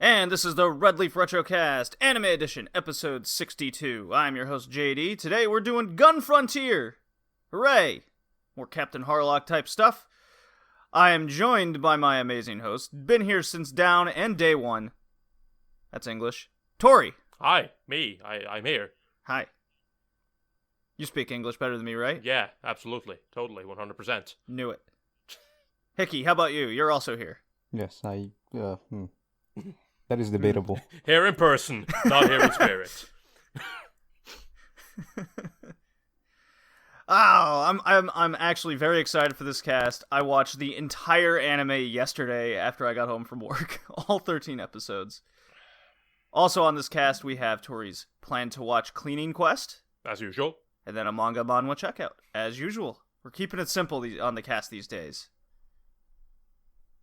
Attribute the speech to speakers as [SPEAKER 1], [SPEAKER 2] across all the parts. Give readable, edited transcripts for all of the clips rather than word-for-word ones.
[SPEAKER 1] And this is the RedLeafRetrocast Anime Edition, episode 62. I'm your host, JD. Today we're doing Gun Frontier. Hooray! More Captain Harlock type stuff. I am joined by my amazing host, been here since down and day one. That's English. Tori.
[SPEAKER 2] Hi, I'm here.
[SPEAKER 1] Hi. You speak English better than me, right?
[SPEAKER 2] Yeah, absolutely. Totally, 100%.
[SPEAKER 1] Knew it. Hickey, how about you? You're also here.
[SPEAKER 3] Yes, that is debatable.
[SPEAKER 2] Here in person, not here in spirit.
[SPEAKER 1] I'm actually very excited for this cast. I watched the entire anime yesterday after I got home from work. All 13 episodes. Also on this cast, we have Tori's plan to watch Cleaning Quest.
[SPEAKER 2] As usual.
[SPEAKER 1] And then a Manga Manhwa checkout. As usual. We're keeping it simple on the cast these days.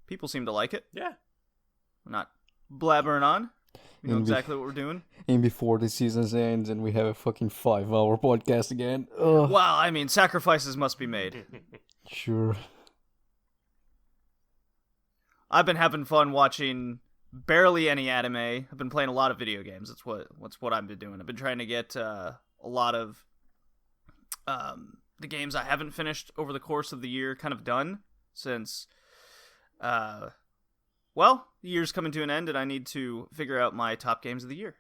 [SPEAKER 1] People seem to like it.
[SPEAKER 2] Yeah.
[SPEAKER 1] We're not blabbering on. We know exactly what we're doing.
[SPEAKER 3] And before the season ends and we have a fucking 5-hour podcast again. Ugh.
[SPEAKER 1] Well, I mean, sacrifices must be made.
[SPEAKER 3] Sure.
[SPEAKER 1] I've been having fun watching barely any anime. I've been playing a lot of video games. That's what I've been doing. I've been trying to get a lot of the games I haven't finished over the course of the year kind of done since... well, the year's coming to an end, and I need to figure out my top games of the year.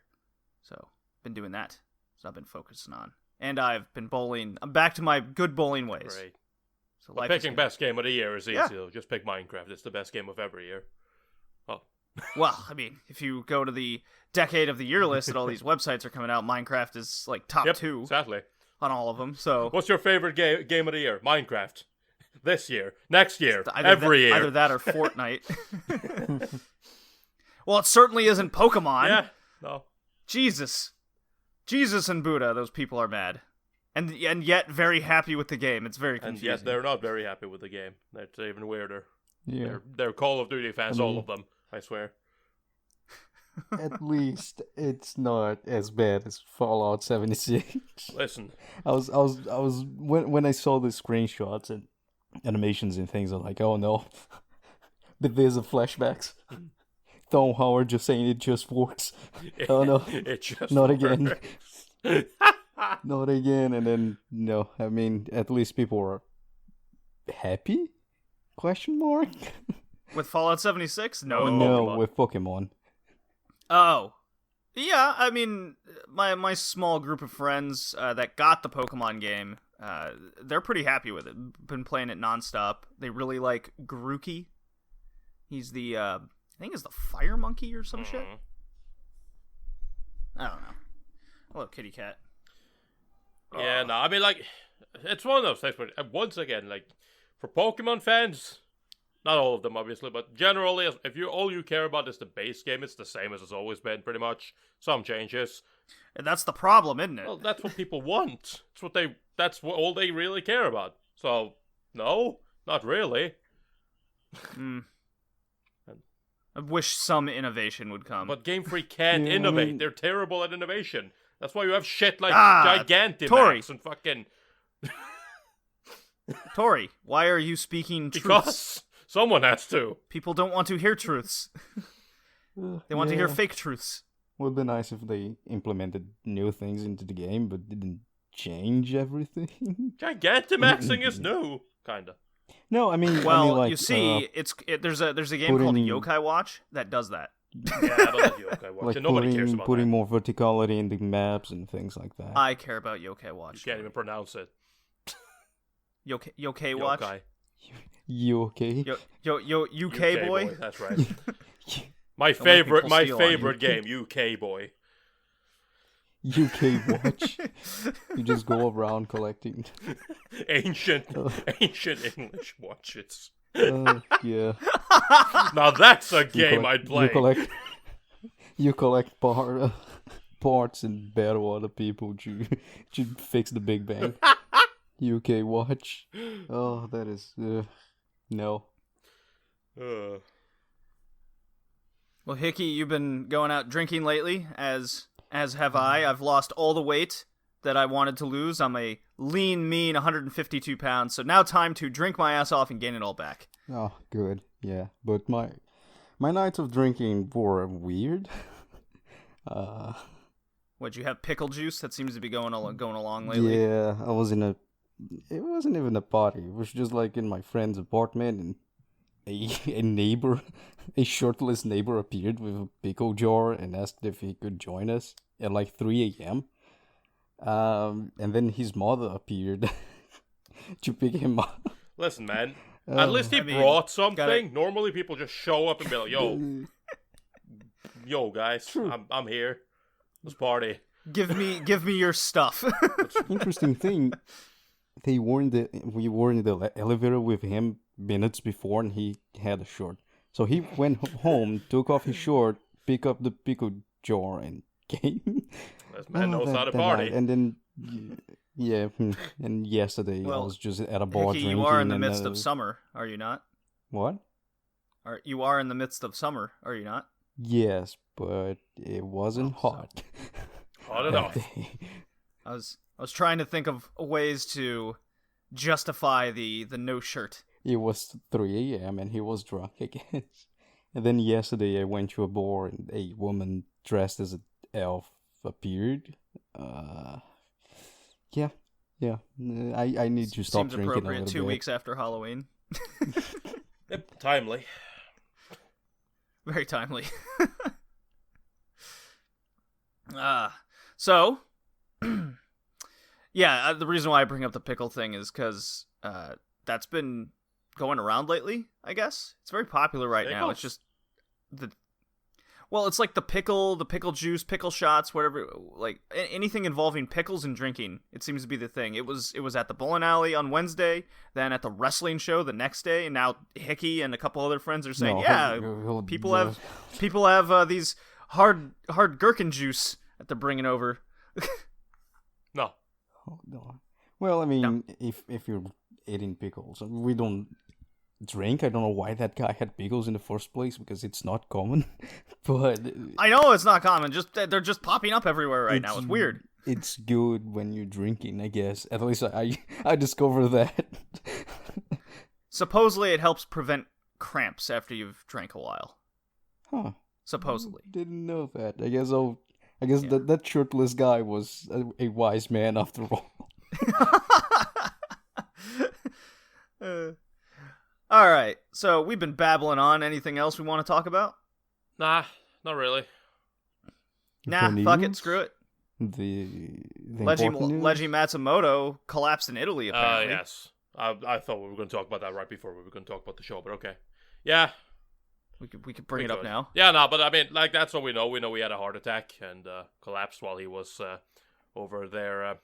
[SPEAKER 1] So, been doing that. So I've been focusing on. And I've been bowling. I'm back to my good bowling ways.
[SPEAKER 2] Great.
[SPEAKER 1] So
[SPEAKER 2] well, picking best game of the year is easy.
[SPEAKER 1] Yeah.
[SPEAKER 2] Just pick Minecraft. It's the best game of every year. Oh.
[SPEAKER 1] Well, I mean, if you go to the decade of the year list that all these websites are coming out, Minecraft is like top 2
[SPEAKER 2] exactly.
[SPEAKER 1] on all of them. So,
[SPEAKER 2] what's your favorite game of the year? Minecraft. This year, next year, every year.
[SPEAKER 1] Either that or Fortnite. Well, it certainly isn't Pokemon.
[SPEAKER 2] Yeah, no.
[SPEAKER 1] Jesus and Buddha, those people are mad. And yet very happy with the game. It's very confusing.
[SPEAKER 2] And yet they're not very happy with the game. That's even weirder.
[SPEAKER 3] Yeah.
[SPEAKER 2] They're Call of Duty fans, all of them, I swear.
[SPEAKER 3] At least it's not as bad as Fallout 76.
[SPEAKER 2] Listen.
[SPEAKER 3] I was when I saw the screenshots and animations and things, I'm like, oh no. But there's a flashbacks. Tom Howard just saying it just works. Oh no.
[SPEAKER 2] It just
[SPEAKER 3] not
[SPEAKER 2] works.
[SPEAKER 3] again. Not again. And then no, I mean, at least people are happy? Question mark?
[SPEAKER 1] With Fallout 76? No, with
[SPEAKER 3] No,
[SPEAKER 1] Pokemon.
[SPEAKER 3] with Pokemon.
[SPEAKER 1] Oh. Yeah, I mean, my small group of friends that got the Pokemon game, they're pretty happy with it. Been playing it nonstop. They really like Grookey. He's the, I think it's the fire monkey or some shit. I don't know. Hello, kitty cat.
[SPEAKER 2] Yeah, no, I mean, like, it's one of those things where, once again, like, for Pokemon fans, not all of them, obviously, but generally, if all you care about is the base game, it's the same as it's always been, pretty much. Some changes.
[SPEAKER 1] And that's the problem, isn't it?
[SPEAKER 2] Well, that's what people want. That's what all they really care about. So, no, not really.
[SPEAKER 1] I wish some innovation would come.
[SPEAKER 2] But Game Freak can't
[SPEAKER 3] Yeah,
[SPEAKER 2] innovate.
[SPEAKER 3] I mean...
[SPEAKER 2] They're terrible at innovation. That's why you have shit like Gigantamax
[SPEAKER 1] Tori.
[SPEAKER 2] and fucking...
[SPEAKER 1] Tori, why are you speaking truths?
[SPEAKER 2] Because someone has to.
[SPEAKER 1] People don't want to hear truths. They want to hear fake truths.
[SPEAKER 3] Would be nice if they implemented new things into the game, but didn't change everything.
[SPEAKER 2] Gigantamaxing is new, kinda.
[SPEAKER 3] No, I mean,
[SPEAKER 1] Well,
[SPEAKER 3] like,
[SPEAKER 1] you see, there's a game called Yokai Watch that does that.
[SPEAKER 2] Yeah, I don't like Yokai Watch.
[SPEAKER 3] like
[SPEAKER 2] and nobody cares about
[SPEAKER 3] putting
[SPEAKER 2] that.
[SPEAKER 3] more verticality in the maps and things like that.
[SPEAKER 1] I care about Yokai Watch.
[SPEAKER 2] You can't even pronounce it.
[SPEAKER 1] Yokai Watch.
[SPEAKER 2] Yokai.
[SPEAKER 3] You okay?
[SPEAKER 1] UK boy.
[SPEAKER 2] That's right. My
[SPEAKER 1] Don't let people steal on
[SPEAKER 2] favorite game, UK boy.
[SPEAKER 3] UK Watch. You just go around collecting.
[SPEAKER 2] ancient English watches.
[SPEAKER 3] Yeah.
[SPEAKER 2] Now that's a game I'd play.
[SPEAKER 3] You collect parts and battle other people to fix the Big Bang. UK Watch. Oh, that is no.
[SPEAKER 1] Well, Hickey, you've been going out drinking lately, as have I. I've lost all the weight that I wanted to lose. I'm a lean, mean 152 pounds, so now time to drink my ass off and gain it all back.
[SPEAKER 3] Oh, good. Yeah, but my My nights of drinking were weird.
[SPEAKER 1] Would you have pickle juice? That seems to be going along lately.
[SPEAKER 3] Yeah, I was in a. It wasn't even a party. It was just like in my friend's apartment, and a neighbor, a shirtless neighbor, appeared with a pickle jar and asked if he could join us at like 3 a.m. And then his mother appeared to pick him up.
[SPEAKER 2] Listen, man. At least he brought something. Normally, people just show up and be like, "Yo, guys, I'm here. Let's party.
[SPEAKER 1] Give me your stuff."
[SPEAKER 3] Interesting thing, we were in the elevator with him minutes before, and he had a short. So he went home, took off his short, picked up the pickle jar, and came.
[SPEAKER 2] This man knows how to party.
[SPEAKER 3] And then, yeah, and yesterday I was just at a bar drinking.
[SPEAKER 1] You are in the midst of summer, are you not?
[SPEAKER 3] What?
[SPEAKER 1] You are in the midst of summer, are you not?
[SPEAKER 3] Yes, but it wasn't hot.
[SPEAKER 2] Hot enough.
[SPEAKER 1] I was trying to think of ways to justify the no shirt.
[SPEAKER 3] It was 3 a.m. and he was drunk again. And then yesterday I went to a bar and a woman dressed as an elf appeared. Yeah. I need to stop
[SPEAKER 1] Seems
[SPEAKER 3] drinking
[SPEAKER 1] appropriate.
[SPEAKER 3] a little
[SPEAKER 1] 2
[SPEAKER 3] bit.
[SPEAKER 1] weeks after Halloween.
[SPEAKER 2] Yep, timely.
[SPEAKER 1] Very timely. So, yeah, the reason why I bring up the pickle thing is because that's been going around lately, I guess. It's very popular right now. It's just it's like the pickle juice, pickle shots, whatever, like anything involving pickles and drinking. It seems to be the thing. It was at the bowling alley on Wednesday, then at the wrestling show the next day, and now Hickey and a couple other friends are saying, people have these hard gherkin juice that they're bringing over.
[SPEAKER 2] No.
[SPEAKER 3] Hold on. Well, I mean, if you're eating pickles, we don't drink. I don't know why that guy had pickles in the first place, because it's not common. But
[SPEAKER 1] I know it's not common. They're just popping up everywhere right now. It's weird.
[SPEAKER 3] It's good when you're drinking, I guess. At least I discovered that.
[SPEAKER 1] Supposedly, it helps prevent cramps after you've drank a while.
[SPEAKER 3] Huh.
[SPEAKER 1] Supposedly.
[SPEAKER 3] Didn't know that. I guess that shirtless guy was a wise man after all.
[SPEAKER 1] All right, so we've been babbling on. Anything else we want to talk about?
[SPEAKER 2] Nah, not really.
[SPEAKER 1] Nah, fuck it, screw it.
[SPEAKER 3] The
[SPEAKER 1] Leiji Matsumoto collapsed in Italy, apparently.
[SPEAKER 2] Yes. I thought we were going to talk about that right before we were going to talk about the show, but okay. Yeah.
[SPEAKER 1] We could bring it up now.
[SPEAKER 2] Yeah, no, but I mean, like, that's what we know. We know he had a heart attack and collapsed while he was over there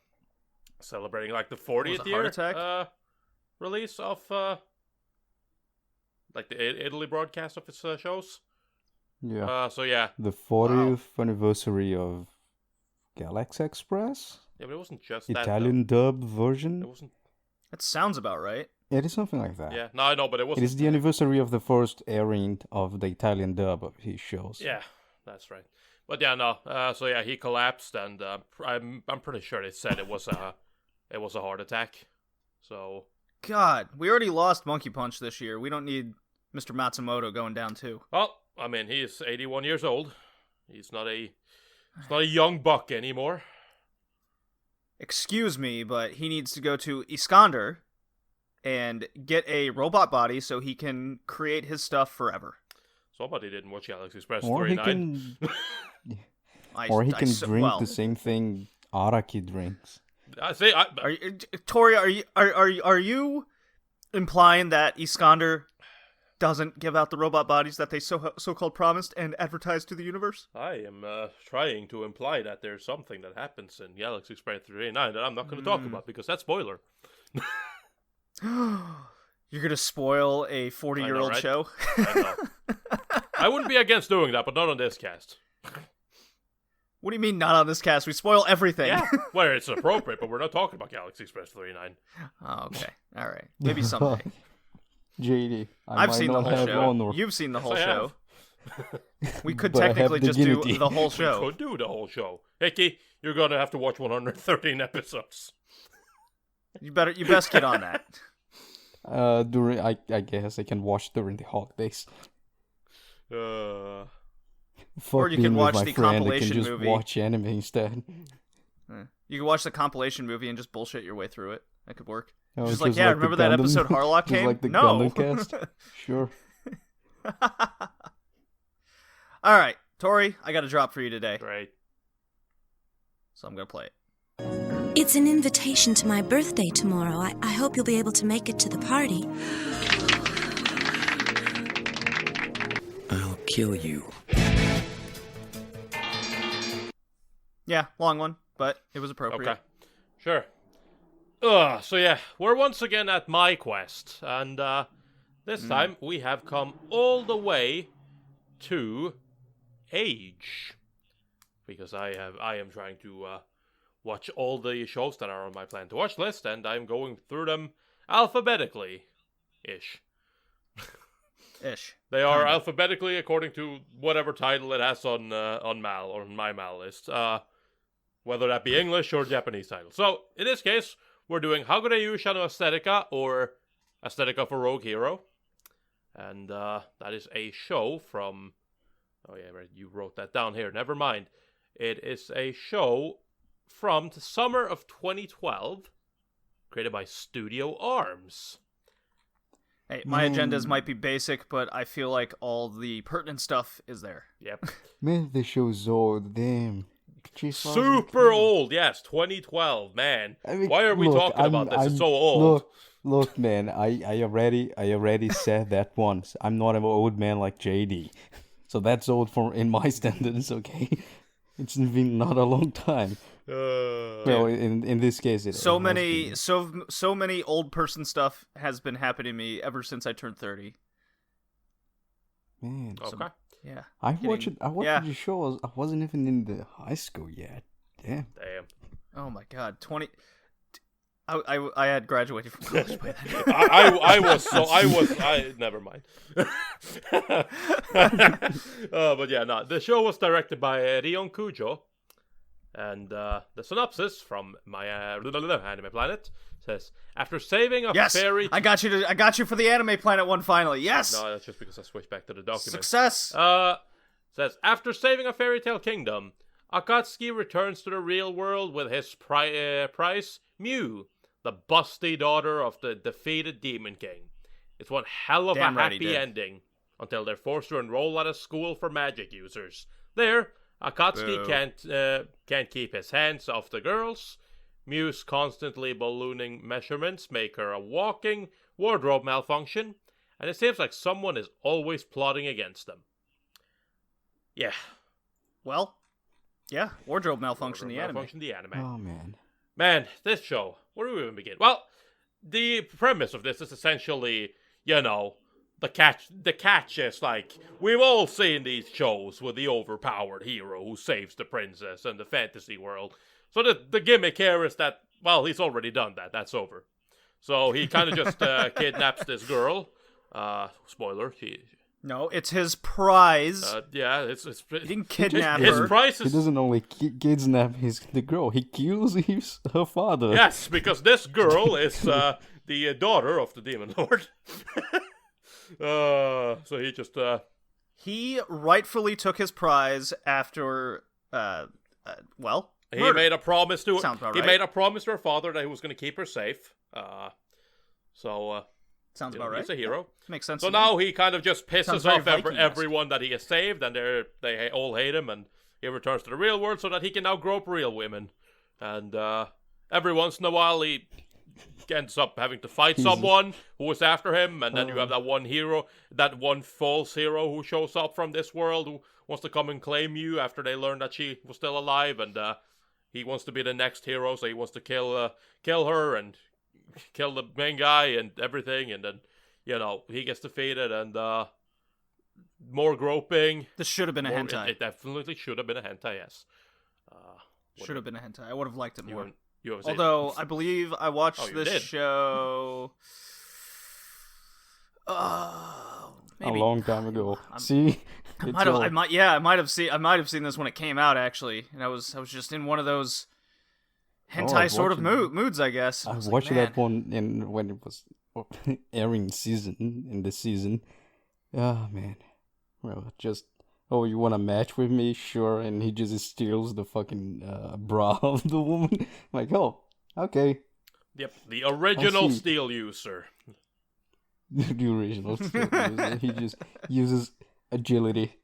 [SPEAKER 2] celebrating, like, the 40th year
[SPEAKER 1] heart attack?
[SPEAKER 2] release of, like, the Italy broadcast of his shows.
[SPEAKER 3] Yeah.
[SPEAKER 2] So, yeah.
[SPEAKER 3] The 40th anniversary of Galaxy Express?
[SPEAKER 2] Yeah, but it wasn't just
[SPEAKER 3] Italian dub version?
[SPEAKER 2] It wasn't.
[SPEAKER 1] That sounds about right.
[SPEAKER 3] It is something like that.
[SPEAKER 2] Yeah, no, I know, but it wasn't.
[SPEAKER 3] It is the anniversary of the first airing of the Italian dub of his shows.
[SPEAKER 2] Yeah, that's right. But yeah, no. So yeah, he collapsed, and I'm pretty sure they said it was a heart attack. So.
[SPEAKER 1] God, we already lost Monkey Punch this year. We don't need Mr. Matsumoto going down too.
[SPEAKER 2] Well, I mean, he's 81 years old. He's not a young buck anymore.
[SPEAKER 1] Excuse me, but he needs to go to Iskander and get a robot body so he can create his stuff forever.
[SPEAKER 2] Somebody didn't watch Galaxy Express
[SPEAKER 3] Or
[SPEAKER 2] 39.
[SPEAKER 3] Or he can drink the same thing Araki drinks.
[SPEAKER 2] I say,
[SPEAKER 1] Tori, are you implying that Iskander doesn't give out the robot bodies that they so-called promised and advertised to the universe?
[SPEAKER 2] I am trying to imply that there's something that happens in Galaxy Express 39 that I'm not going to talk about because that's spoiler.
[SPEAKER 1] You're going to spoil a 40-year-old
[SPEAKER 2] right?
[SPEAKER 1] show?
[SPEAKER 2] I know. I wouldn't be against doing that, but not on this cast.
[SPEAKER 1] What do you mean not on this cast? We spoil everything.
[SPEAKER 2] Yeah, well, it's appropriate, but we're not talking about Galaxy Express 39.
[SPEAKER 1] Oh, okay. All right. Maybe someday.
[SPEAKER 3] JD,
[SPEAKER 1] I've seen the whole show.
[SPEAKER 3] Honor.
[SPEAKER 1] You've seen the whole
[SPEAKER 2] Yes, I
[SPEAKER 1] show. We could
[SPEAKER 3] But I have
[SPEAKER 1] technically just
[SPEAKER 3] dignity.
[SPEAKER 1] do the whole show.
[SPEAKER 2] We could do the whole show. Hickey, you're going to have to watch 113 episodes.
[SPEAKER 1] You best get on that.
[SPEAKER 3] During I guess I can watch during the holidays. Fuck
[SPEAKER 1] Or you
[SPEAKER 3] being
[SPEAKER 1] can
[SPEAKER 3] with
[SPEAKER 1] watch
[SPEAKER 3] my
[SPEAKER 1] the
[SPEAKER 3] friend, I can
[SPEAKER 1] compilation
[SPEAKER 3] just
[SPEAKER 1] movie.
[SPEAKER 3] watch anime instead.
[SPEAKER 1] You can watch the compilation movie and just bullshit your way through it. That could work.
[SPEAKER 3] Oh,
[SPEAKER 1] Just like, yeah,
[SPEAKER 3] the
[SPEAKER 1] remember that
[SPEAKER 3] Gundam-
[SPEAKER 1] episode Harlock
[SPEAKER 3] just
[SPEAKER 1] came?
[SPEAKER 3] like the
[SPEAKER 1] No.
[SPEAKER 3] Gundam cast? Sure.
[SPEAKER 1] All right, Tori, I got a drop for you today,
[SPEAKER 2] Great.
[SPEAKER 1] so I'm gonna play it.
[SPEAKER 4] It's an invitation to my birthday tomorrow. I hope you'll be able to make it to the party.
[SPEAKER 5] I'll kill you.
[SPEAKER 1] Yeah, long one, but it was appropriate.
[SPEAKER 2] Okay. Sure. So yeah, we're once again at my quest, and this time we have come all the way to age, because I am trying to watch all the shows that are on my plan to watch list, and I'm going through them alphabetically, ish. They are alphabetically according to whatever title it has on Mal or my Mal list, whether that be English or Japanese title. So in this case, we're doing Hagure Yusha no Aesthetica, or Aesthetica for Rogue Hero, and that is a show from. Oh yeah, right. You wrote that down here. Never mind. It is a show from the summer of 2012, created by Studio Arms.
[SPEAKER 1] Hey, my agendas might be basic, but I feel like all the pertinent stuff is there.
[SPEAKER 2] Yep.
[SPEAKER 3] Man, this show's old. Damn.
[SPEAKER 2] Super old, yes, 2012, man.
[SPEAKER 3] I mean,
[SPEAKER 2] Why are we
[SPEAKER 3] look,
[SPEAKER 2] talking about this? It's
[SPEAKER 3] I'm-
[SPEAKER 2] so old.
[SPEAKER 3] Look, man. I already said that once. I'm not an old man like JD, so that's old for in my standards. Okay, it's been not a long time. Well, in this case, it
[SPEAKER 1] So
[SPEAKER 3] has
[SPEAKER 1] many,
[SPEAKER 3] been.
[SPEAKER 1] so many old person stuff has been happening to me ever since I turned 30.
[SPEAKER 3] Man,
[SPEAKER 2] Okay.
[SPEAKER 1] Yeah.
[SPEAKER 3] I watched
[SPEAKER 1] yeah.
[SPEAKER 3] the show. I wasn't even in the high school yet. Damn.
[SPEAKER 2] Damn.
[SPEAKER 1] Oh my God, 20. I had graduated from college by then.
[SPEAKER 2] Never mind. But yeah, no. The show was directed by Rion Kujo, and the synopsis from my Anime Planet says: after saving a
[SPEAKER 1] Yes,
[SPEAKER 2] fairy.
[SPEAKER 1] I got you for the Anime Planet one finally. Yes,
[SPEAKER 2] No, that's just because I switched back to the document.
[SPEAKER 1] success.
[SPEAKER 2] Says, after saving a fairy tale kingdom, Akatsuki returns to the real world with his prize, Mew, the busty daughter of the defeated Demon King. It's one hell of
[SPEAKER 1] Damn
[SPEAKER 2] a
[SPEAKER 1] right he
[SPEAKER 2] happy
[SPEAKER 1] did.
[SPEAKER 2] ending, until they're forced to enroll at a school for magic users. There, Akatsuki
[SPEAKER 1] Boo.
[SPEAKER 2] can't keep his hands off the girls. Mew's constantly ballooning measurements make her a walking wardrobe malfunction, and it seems like someone is always plotting against them. Yeah.
[SPEAKER 1] Well, yeah, wardrobe malfunction. The anime.
[SPEAKER 2] Malfunction, the anime.
[SPEAKER 3] Oh man.
[SPEAKER 2] Man, this show. Where do we even begin? Well, the premise of this is essentially, the catch is like, we've all seen these shows with the overpowered hero who saves the princess in the fantasy world. So the gimmick here is that, well, he's already done that. That's over. So he kind of just kidnaps this girl. Spoiler.
[SPEAKER 1] No, it's his prize.
[SPEAKER 2] Yeah, it's
[SPEAKER 1] He didn't kidnap
[SPEAKER 2] his
[SPEAKER 1] her.
[SPEAKER 2] price
[SPEAKER 3] He
[SPEAKER 2] is.
[SPEAKER 3] doesn't only kidnap the girl. He kills her father.
[SPEAKER 2] Yes, because this girl is the daughter of the Demon Lord. So he just
[SPEAKER 1] He rightfully took his prize after, well,
[SPEAKER 2] he
[SPEAKER 1] murder.
[SPEAKER 2] made a promise to
[SPEAKER 1] Sounds about
[SPEAKER 2] he
[SPEAKER 1] right.
[SPEAKER 2] made a promise to her father that he was going to keep her safe.
[SPEAKER 1] Sounds about right.
[SPEAKER 2] He's a hero.
[SPEAKER 1] Makes sense.
[SPEAKER 2] So
[SPEAKER 1] to me.
[SPEAKER 2] now he kind of just
[SPEAKER 1] Sounds
[SPEAKER 2] pisses
[SPEAKER 1] very
[SPEAKER 2] off
[SPEAKER 1] Viking-esque.
[SPEAKER 2] everyone that he has saved, and they all hate him, and he returns to the real world so that he can now grope real women. And every once in a while he ends up having to fight someone who is after him, and then you have that one false hero who shows up from this world who wants to come and claim you after they learn that she was still alive, and he wants to be the next hero, so he wants to kill her and kill the main guy and everything, and then he gets defeated, and more groping.
[SPEAKER 1] This should have been a
[SPEAKER 2] More-
[SPEAKER 1] hentai.
[SPEAKER 2] It definitely should have been a hentai, yes.
[SPEAKER 1] Should have been a hentai. I would have liked it more.
[SPEAKER 2] You haven't seen
[SPEAKER 1] Although
[SPEAKER 2] it.
[SPEAKER 1] I believe I watched
[SPEAKER 2] Oh, you
[SPEAKER 1] this
[SPEAKER 2] did?
[SPEAKER 1] show.
[SPEAKER 3] A
[SPEAKER 1] Maybe
[SPEAKER 3] long time ago.
[SPEAKER 1] I'm-
[SPEAKER 3] See,
[SPEAKER 1] I
[SPEAKER 3] It's
[SPEAKER 1] might have.
[SPEAKER 3] old.
[SPEAKER 1] I might have seen this when it came out actually, and I was just in one of those hentai
[SPEAKER 3] I
[SPEAKER 1] sort of
[SPEAKER 3] watched it.
[SPEAKER 1] moods, I guess.
[SPEAKER 3] I
[SPEAKER 1] was
[SPEAKER 3] watched
[SPEAKER 1] like,
[SPEAKER 3] that one when it was airing in the season. Ah man, Well, just, oh, you want a match with me? Sure. And he just steals the fucking bra of the woman. Like, oh, okay.
[SPEAKER 2] Yep, the original steel user.
[SPEAKER 3] The original steel user. He just uses agility.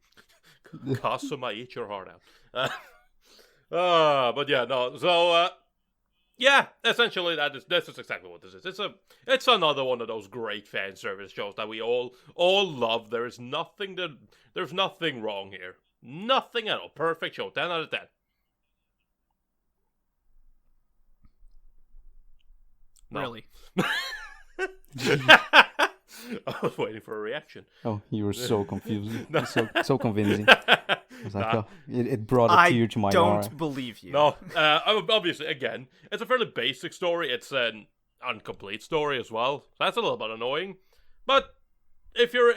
[SPEAKER 2] Kasuma, eat your heart out. But yeah, no. So, yeah, essentially this is exactly what this is. It's another one of those great fan service shows that we all love. There's nothing wrong here. Nothing at all. Perfect show. 10 out of 10. No.
[SPEAKER 1] Really?
[SPEAKER 2] I was waiting for a reaction.
[SPEAKER 3] Oh, you were so confused.
[SPEAKER 2] No.
[SPEAKER 3] so convincing. I was like, oh, it brought a tear to my eye.
[SPEAKER 1] I don't believe you.
[SPEAKER 2] No, obviously, again, it's a fairly basic story. It's an incomplete story as well. So that's a little bit annoying. But if you're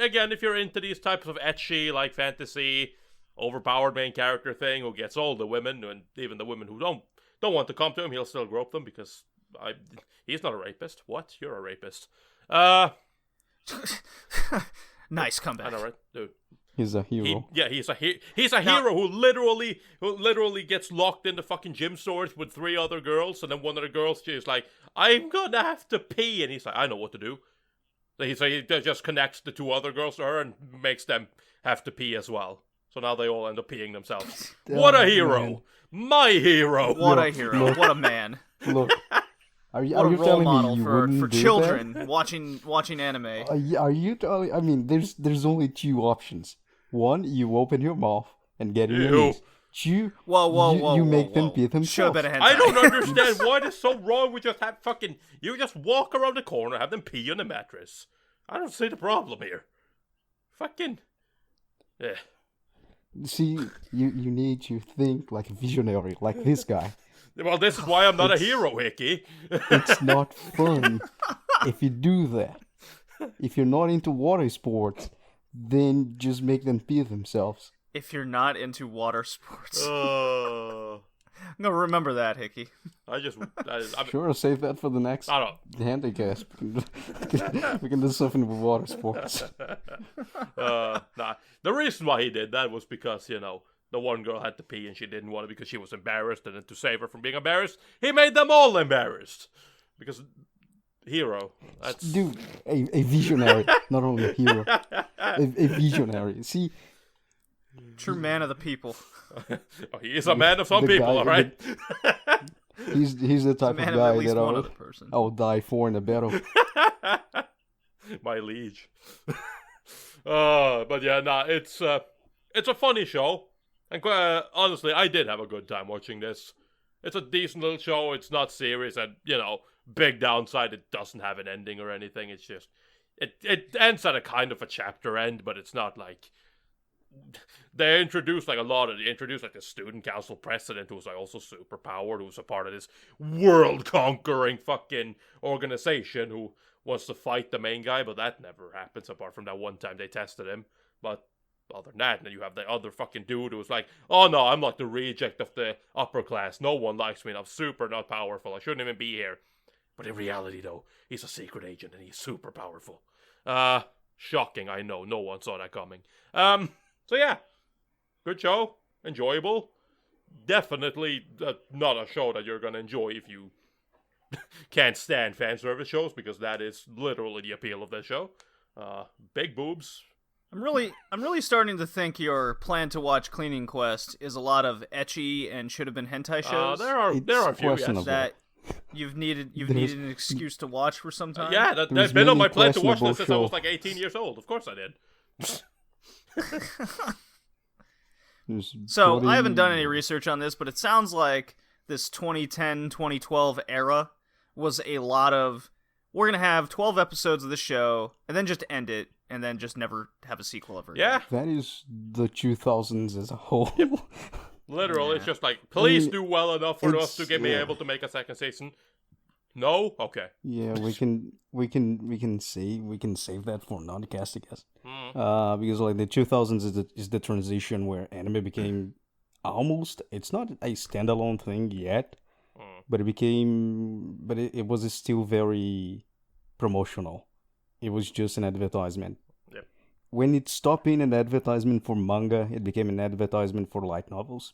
[SPEAKER 2] into these types of ecchi, like fantasy, overpowered main character thing who gets all the women, and even the women who don't want to come to him, he'll still grope them because he's not a rapist. What? You're a rapist.
[SPEAKER 1] Nice comeback.
[SPEAKER 2] I know, right, dude.
[SPEAKER 3] He's a hero.
[SPEAKER 2] He's a hero who literally gets locked in the fucking gym stores with 3 other girls, and then one of the girls, she's like, "I'm gonna have to pee," and he's like, "I know what to do." So he just connects the 2 other girls to her and makes them have to pee as well. So now they all end up peeing themselves. What a hero!
[SPEAKER 3] Man.
[SPEAKER 2] My hero!
[SPEAKER 1] What a hero! What a man!
[SPEAKER 3] Look, are you
[SPEAKER 1] What a role
[SPEAKER 3] telling
[SPEAKER 1] model
[SPEAKER 3] me you
[SPEAKER 1] for
[SPEAKER 3] wouldn't do
[SPEAKER 1] children
[SPEAKER 3] that?
[SPEAKER 1] watching anime.
[SPEAKER 3] Are you telling? I mean, there's only 2 options. One, you open your mouth and get in your
[SPEAKER 2] Ew.
[SPEAKER 3] knees. 2,
[SPEAKER 1] Whoa,
[SPEAKER 3] you make them pee
[SPEAKER 1] Should have
[SPEAKER 3] themselves.
[SPEAKER 1] been a hentai.
[SPEAKER 2] I don't understand what is so wrong with just you just walk around the corner, have them pee on the mattress. I don't see the problem here. Fucking, yeah.
[SPEAKER 3] See, you need to think like a visionary, like this guy.
[SPEAKER 2] Well, this is why I'm not a hero, Hickey.
[SPEAKER 3] It's not fun if you do that. If you're not into water sports, then just make them pee themselves.
[SPEAKER 1] If you're not into water sports,
[SPEAKER 2] Uh,
[SPEAKER 1] I'm gonna remember that, Hickey.
[SPEAKER 2] I'm
[SPEAKER 3] Sure, save that for the next
[SPEAKER 2] I don't.
[SPEAKER 3] handicast. We can do something with water sports.
[SPEAKER 2] Nah. The reason why he did that was because, the one girl had to pee and she didn't want it because she was embarrassed, and then to save her from being embarrassed, he made them all embarrassed. Because hero. That's...
[SPEAKER 3] Dude, a visionary, not only a hero. A visionary. See,
[SPEAKER 1] True man of the people.
[SPEAKER 2] Oh, he is a man of some
[SPEAKER 3] the
[SPEAKER 2] people,
[SPEAKER 3] guy-
[SPEAKER 2] alright?
[SPEAKER 3] he's the type of
[SPEAKER 1] Man of
[SPEAKER 3] guy
[SPEAKER 1] at least
[SPEAKER 3] that
[SPEAKER 1] one other person.
[SPEAKER 3] I'll die for in a battle.
[SPEAKER 2] My liege. But yeah, nah, it's a funny show. And honestly, I did have a good time watching this. It's a decent little show. It's not serious, and big downside, it doesn't have an ending or anything. It's just it ends at a kind of a chapter end, but it's not like they introduced the student council president who was like also super powered, who was a part of this world conquering fucking organization who wants to fight the main guy, but that never happens apart from that one time they tested him. But other than that, and then you have the other fucking dude who was like, "Oh no, I'm like the reject of the upper class. No one likes me, and I'm super not powerful. I shouldn't even be here." But in reality, though, he's a secret agent and he's super powerful. Shocking, I know. No one saw that coming. So yeah, good show, enjoyable. Definitely not a show that you're gonna enjoy if you can't stand fan service shows, because that is literally the appeal of this show. Big boobs.
[SPEAKER 1] I'm really starting to think your plan to watch Cleaning Quest is a lot of ecchi and should have been hentai shows.
[SPEAKER 2] There are a few, yes.
[SPEAKER 3] questionable.
[SPEAKER 1] That you've needed an excuse to watch for some time.
[SPEAKER 2] Yeah,
[SPEAKER 3] There's
[SPEAKER 2] that's been on my
[SPEAKER 3] many
[SPEAKER 2] plan to watch this
[SPEAKER 3] questionable
[SPEAKER 2] since I was
[SPEAKER 3] shows.
[SPEAKER 2] like 18 years old. Of course I did.
[SPEAKER 1] So I haven't done any research on this, but it sounds like this 2010-2012 era was a lot of, we're gonna have 12 episodes of the show and then just end it and then just never have a sequel ever again.
[SPEAKER 2] Yeah,
[SPEAKER 3] That is the 2000s as a whole.
[SPEAKER 2] literally. It's just like, please
[SPEAKER 3] I mean,
[SPEAKER 2] do well enough for us
[SPEAKER 3] it's-
[SPEAKER 2] to be
[SPEAKER 3] yeah.
[SPEAKER 2] able to make a second season. No? Okay.
[SPEAKER 3] Yeah, we can save that for another cast, I guess. Because like the 2000s is the transition where anime became almost, it's not a standalone thing yet, but it was still very promotional. It was just an advertisement.
[SPEAKER 2] Yep.
[SPEAKER 3] when it stopped being an advertisement for manga, it became an advertisement for light novels.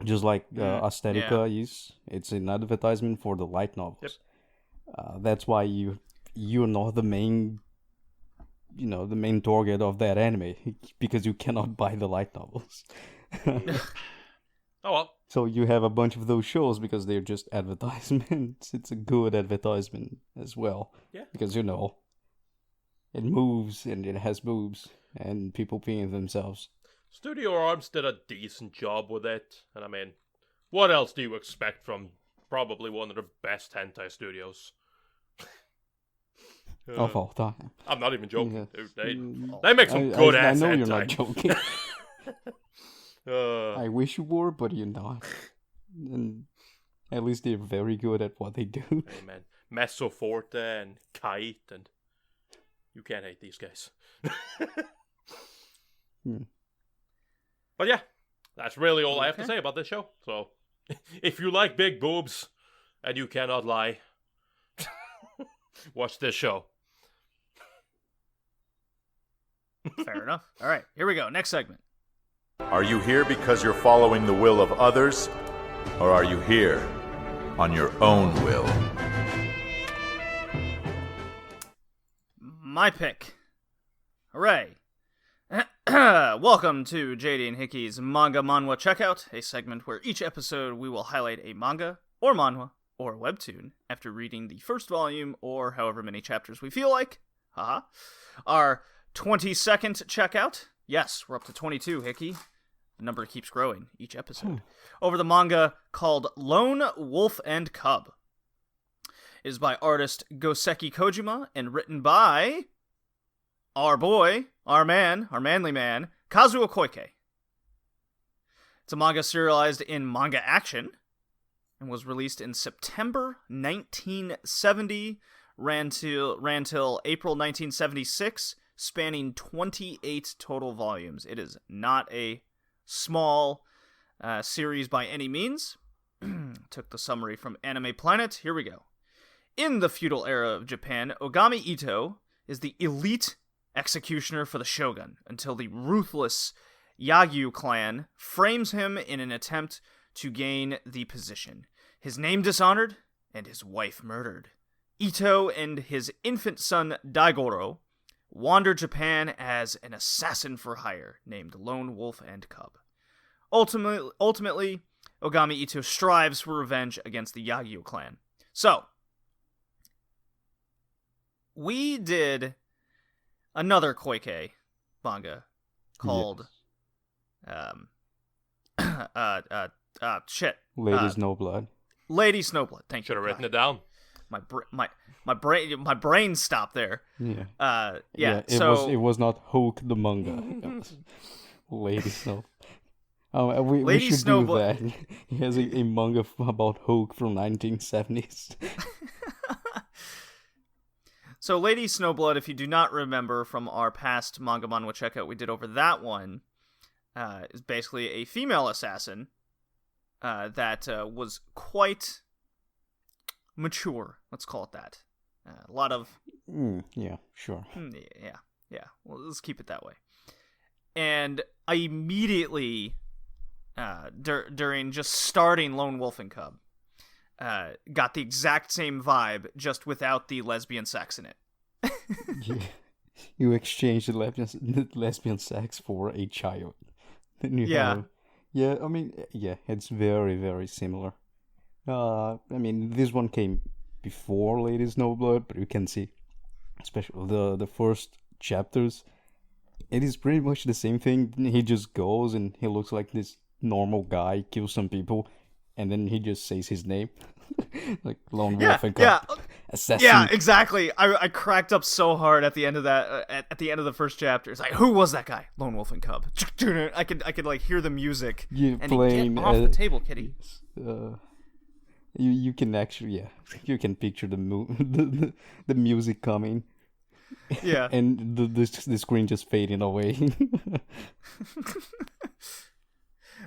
[SPEAKER 3] Just like Aesthetica is, it's an advertisement for the light novels.
[SPEAKER 2] Yep.
[SPEAKER 3] That's why you're not the main, the main target of that anime, because you cannot buy the light novels.
[SPEAKER 2] Oh well.
[SPEAKER 3] So you have a bunch of those shows because they're just advertisements. It's a good advertisement as well.
[SPEAKER 2] Yeah.
[SPEAKER 3] Because, it moves and it has boobs and people peeing themselves.
[SPEAKER 2] Studio Arms did a decent job with it, and I mean, what else do you expect from probably one of the best hentai studios?
[SPEAKER 3] Of all time.
[SPEAKER 2] I'm not even joking.
[SPEAKER 3] Yes.
[SPEAKER 2] They make some good ass hentai.
[SPEAKER 3] I know you're not joking.
[SPEAKER 2] I
[SPEAKER 3] I wish you were, but you're not. And at least they're very good at what they do.
[SPEAKER 2] Hey man, Meso Forte and Kite, and you can't hate these guys. But yeah, that's really all I have to say about this show. So, if you like big boobs and you cannot lie, watch this show.
[SPEAKER 1] Fair enough. All right, here we go. Next segment.
[SPEAKER 5] Are you here because you're following the will of others? Or are you here on your own will?
[SPEAKER 1] My pick. Hooray. Welcome to JD and Hickey's Manga Manhwa Checkout, a segment where each episode we will highlight a manga, or manhwa, or webtoon after reading the first volume or however many chapters we feel like. Haha. Our 22nd checkout. Yes, we're up to 22, Hickey. The number keeps growing each episode. Over the manga called Lone Wolf and Cub. It is by artist Goseki Kojima and written by our boy, our manly man, Kazuo Koike. It's a manga serialized in Manga Action and was released in September 1970, ran till April 1976, spanning 28 total volumes. It is not a small series by any means. Took the summary from Anime Planet. Here we go. In the feudal era of Japan, Ogami Ito is the elite executioner for the shogun until the ruthless Yagyu clan frames him in an attempt to gain the position. His name dishonored and his wife murdered. Ito and his infant son Daigoro wander Japan as an assassin for hire named Lone Wolf and Cub. Ultimately, Ogami Ito strives for revenge against the Yagyu clan. So, we did another Koike manga called
[SPEAKER 3] Lady Snowblood.
[SPEAKER 1] Lady Snowblood. Thank you.
[SPEAKER 2] Should have written it down.
[SPEAKER 1] My brain stopped there.
[SPEAKER 3] Yeah. It was not Hulk the manga. Lady Snow. We should do that. He has a manga about Hulk from 1970s.
[SPEAKER 1] So Lady Snowblood, if you do not remember from our past Manga Manhwa checkout we did over that one, is basically a female assassin that was quite mature. Let's call it that. A lot of...
[SPEAKER 3] yeah, sure.
[SPEAKER 1] Yeah. Well, let's keep it that way. And I immediately, during just starting Lone Wolf and Cub, got the exact same vibe, just without the lesbian sex in it.
[SPEAKER 3] You exchange the lesbian sex for a child. Then you have, it's very, very similar. This one came before Lady Snowblood, but you can see, especially the first chapters, it is pretty much the same thing. He just goes and he looks like this normal guy, kills some people, and then he just says his name. Like Lone Wolf and Cub. Assassin.
[SPEAKER 1] Yeah, exactly. I cracked up so hard at the end of that. At the end of the first chapter, it's like, who was that guy? Lone Wolf and Cub. I could like hear the music.
[SPEAKER 3] You
[SPEAKER 1] and
[SPEAKER 3] playing
[SPEAKER 1] get off the table, kitty.
[SPEAKER 3] You can actually you can picture the the music coming.
[SPEAKER 1] Yeah.
[SPEAKER 3] And the screen just fading away.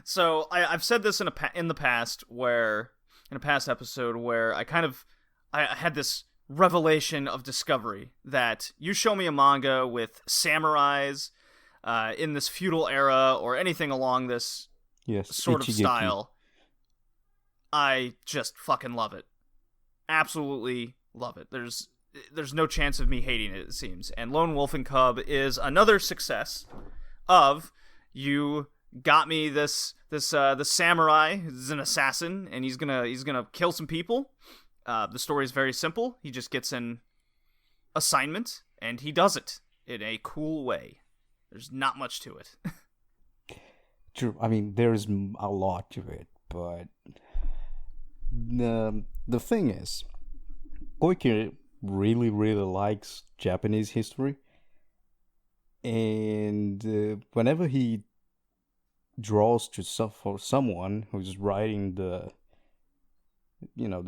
[SPEAKER 1] So I've said this in a past episode where I had this revelation of discovery that you show me a manga with samurais in this feudal era or anything along this sort of
[SPEAKER 3] Ichigeki
[SPEAKER 1] style, I just fucking love it. Absolutely love it. There's no chance of me hating it seems. And Lone Wolf and Cub is another success of you got me this samurai is an assassin and he's gonna kill some people. The story is very simple. He just gets an assignment and he does it in a cool way. There's not much to it.
[SPEAKER 3] True. I mean, there's a lot to it, but the thing is, Koike really, really likes Japanese history, and whenever he draws to for someone who's writing the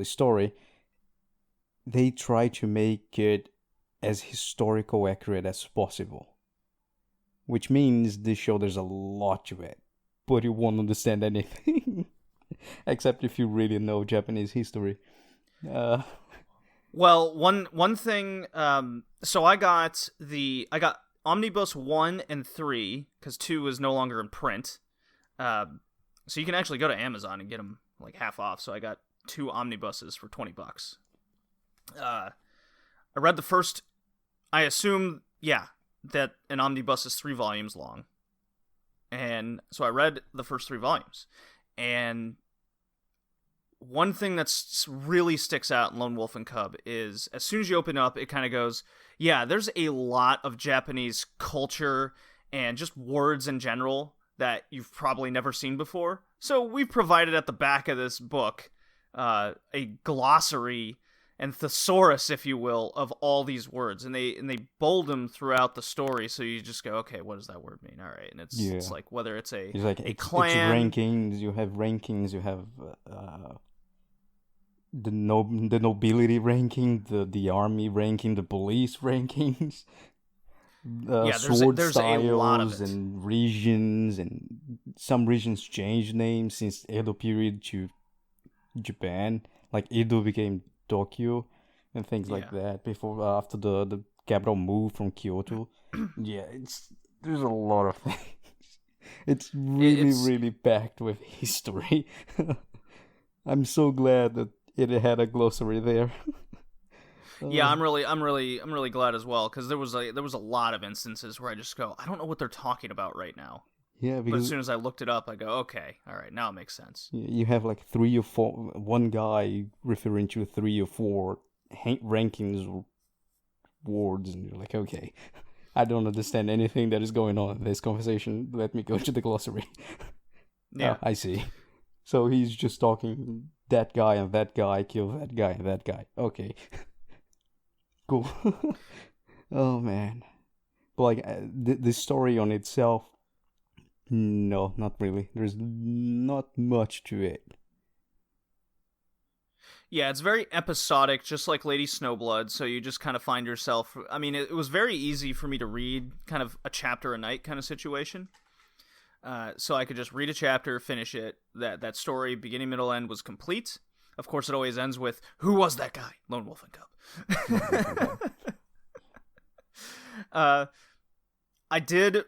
[SPEAKER 3] story, they try to make it as historical accurate as possible, which means this show there's a lot to it, but you won't understand anything except if you really know Japanese history.
[SPEAKER 1] Well, one thing. So I got Omnibus 1 and 3 because 2 is no longer in print. So you can actually go to Amazon and get them like half off. So I got 2 omnibuses for $20. I read the first. I assume, that an omnibus is 3 volumes long, and so I read the first 3 volumes. And one thing that's really sticks out in Lone Wolf and Cub is as soon as you open up, it kind of goes, there's a lot of Japanese culture and just words in general that you've probably never seen before. So we've provided at the back of this book a glossary and thesaurus, if you will, of all these words, and they bold them throughout the story. So you just go, okay, what does that word mean? All right, and it's like whether it's a clan,
[SPEAKER 3] it's rankings. You have rankings. You have the nobility ranking, the army ranking, the police rankings. Sword
[SPEAKER 1] there's
[SPEAKER 3] styles
[SPEAKER 1] a lot of it.
[SPEAKER 3] And regions, and some regions changed names since Edo period to Japan. Like Edo became Tokyo and things like that after the capital moved from Kyoto. There's a lot of things. It's really packed with history. I'm so glad that it had a glossary there.
[SPEAKER 1] I'm really glad as well, because there was a lot of instances where I just go, I don't know what they're talking about right now.
[SPEAKER 3] Yeah, because
[SPEAKER 1] but as soon as I looked it up, I go, okay, all right, now it makes sense.
[SPEAKER 3] You have like 3 or 4, one guy referring to 3 or 4 rankings words, and you're like, okay, I don't understand anything that is going on in this conversation. Let me go to the glossary.
[SPEAKER 1] Yeah,
[SPEAKER 3] I see. So he's just talking that guy and that guy, kill that guy and that guy. Okay. Cool. Oh man. But like the story on itself, no, not really. There's not much to it.
[SPEAKER 1] Yeah, it's very episodic, just like Lady Snowblood, so you just kind of find yourself... I mean, it was very easy for me to read kind of a chapter a night kind of situation. So I could just read a chapter, finish it. That story, beginning, middle, end, was complete. Of course, it always ends with, who was that guy? Lone Wolf and Cub. I did...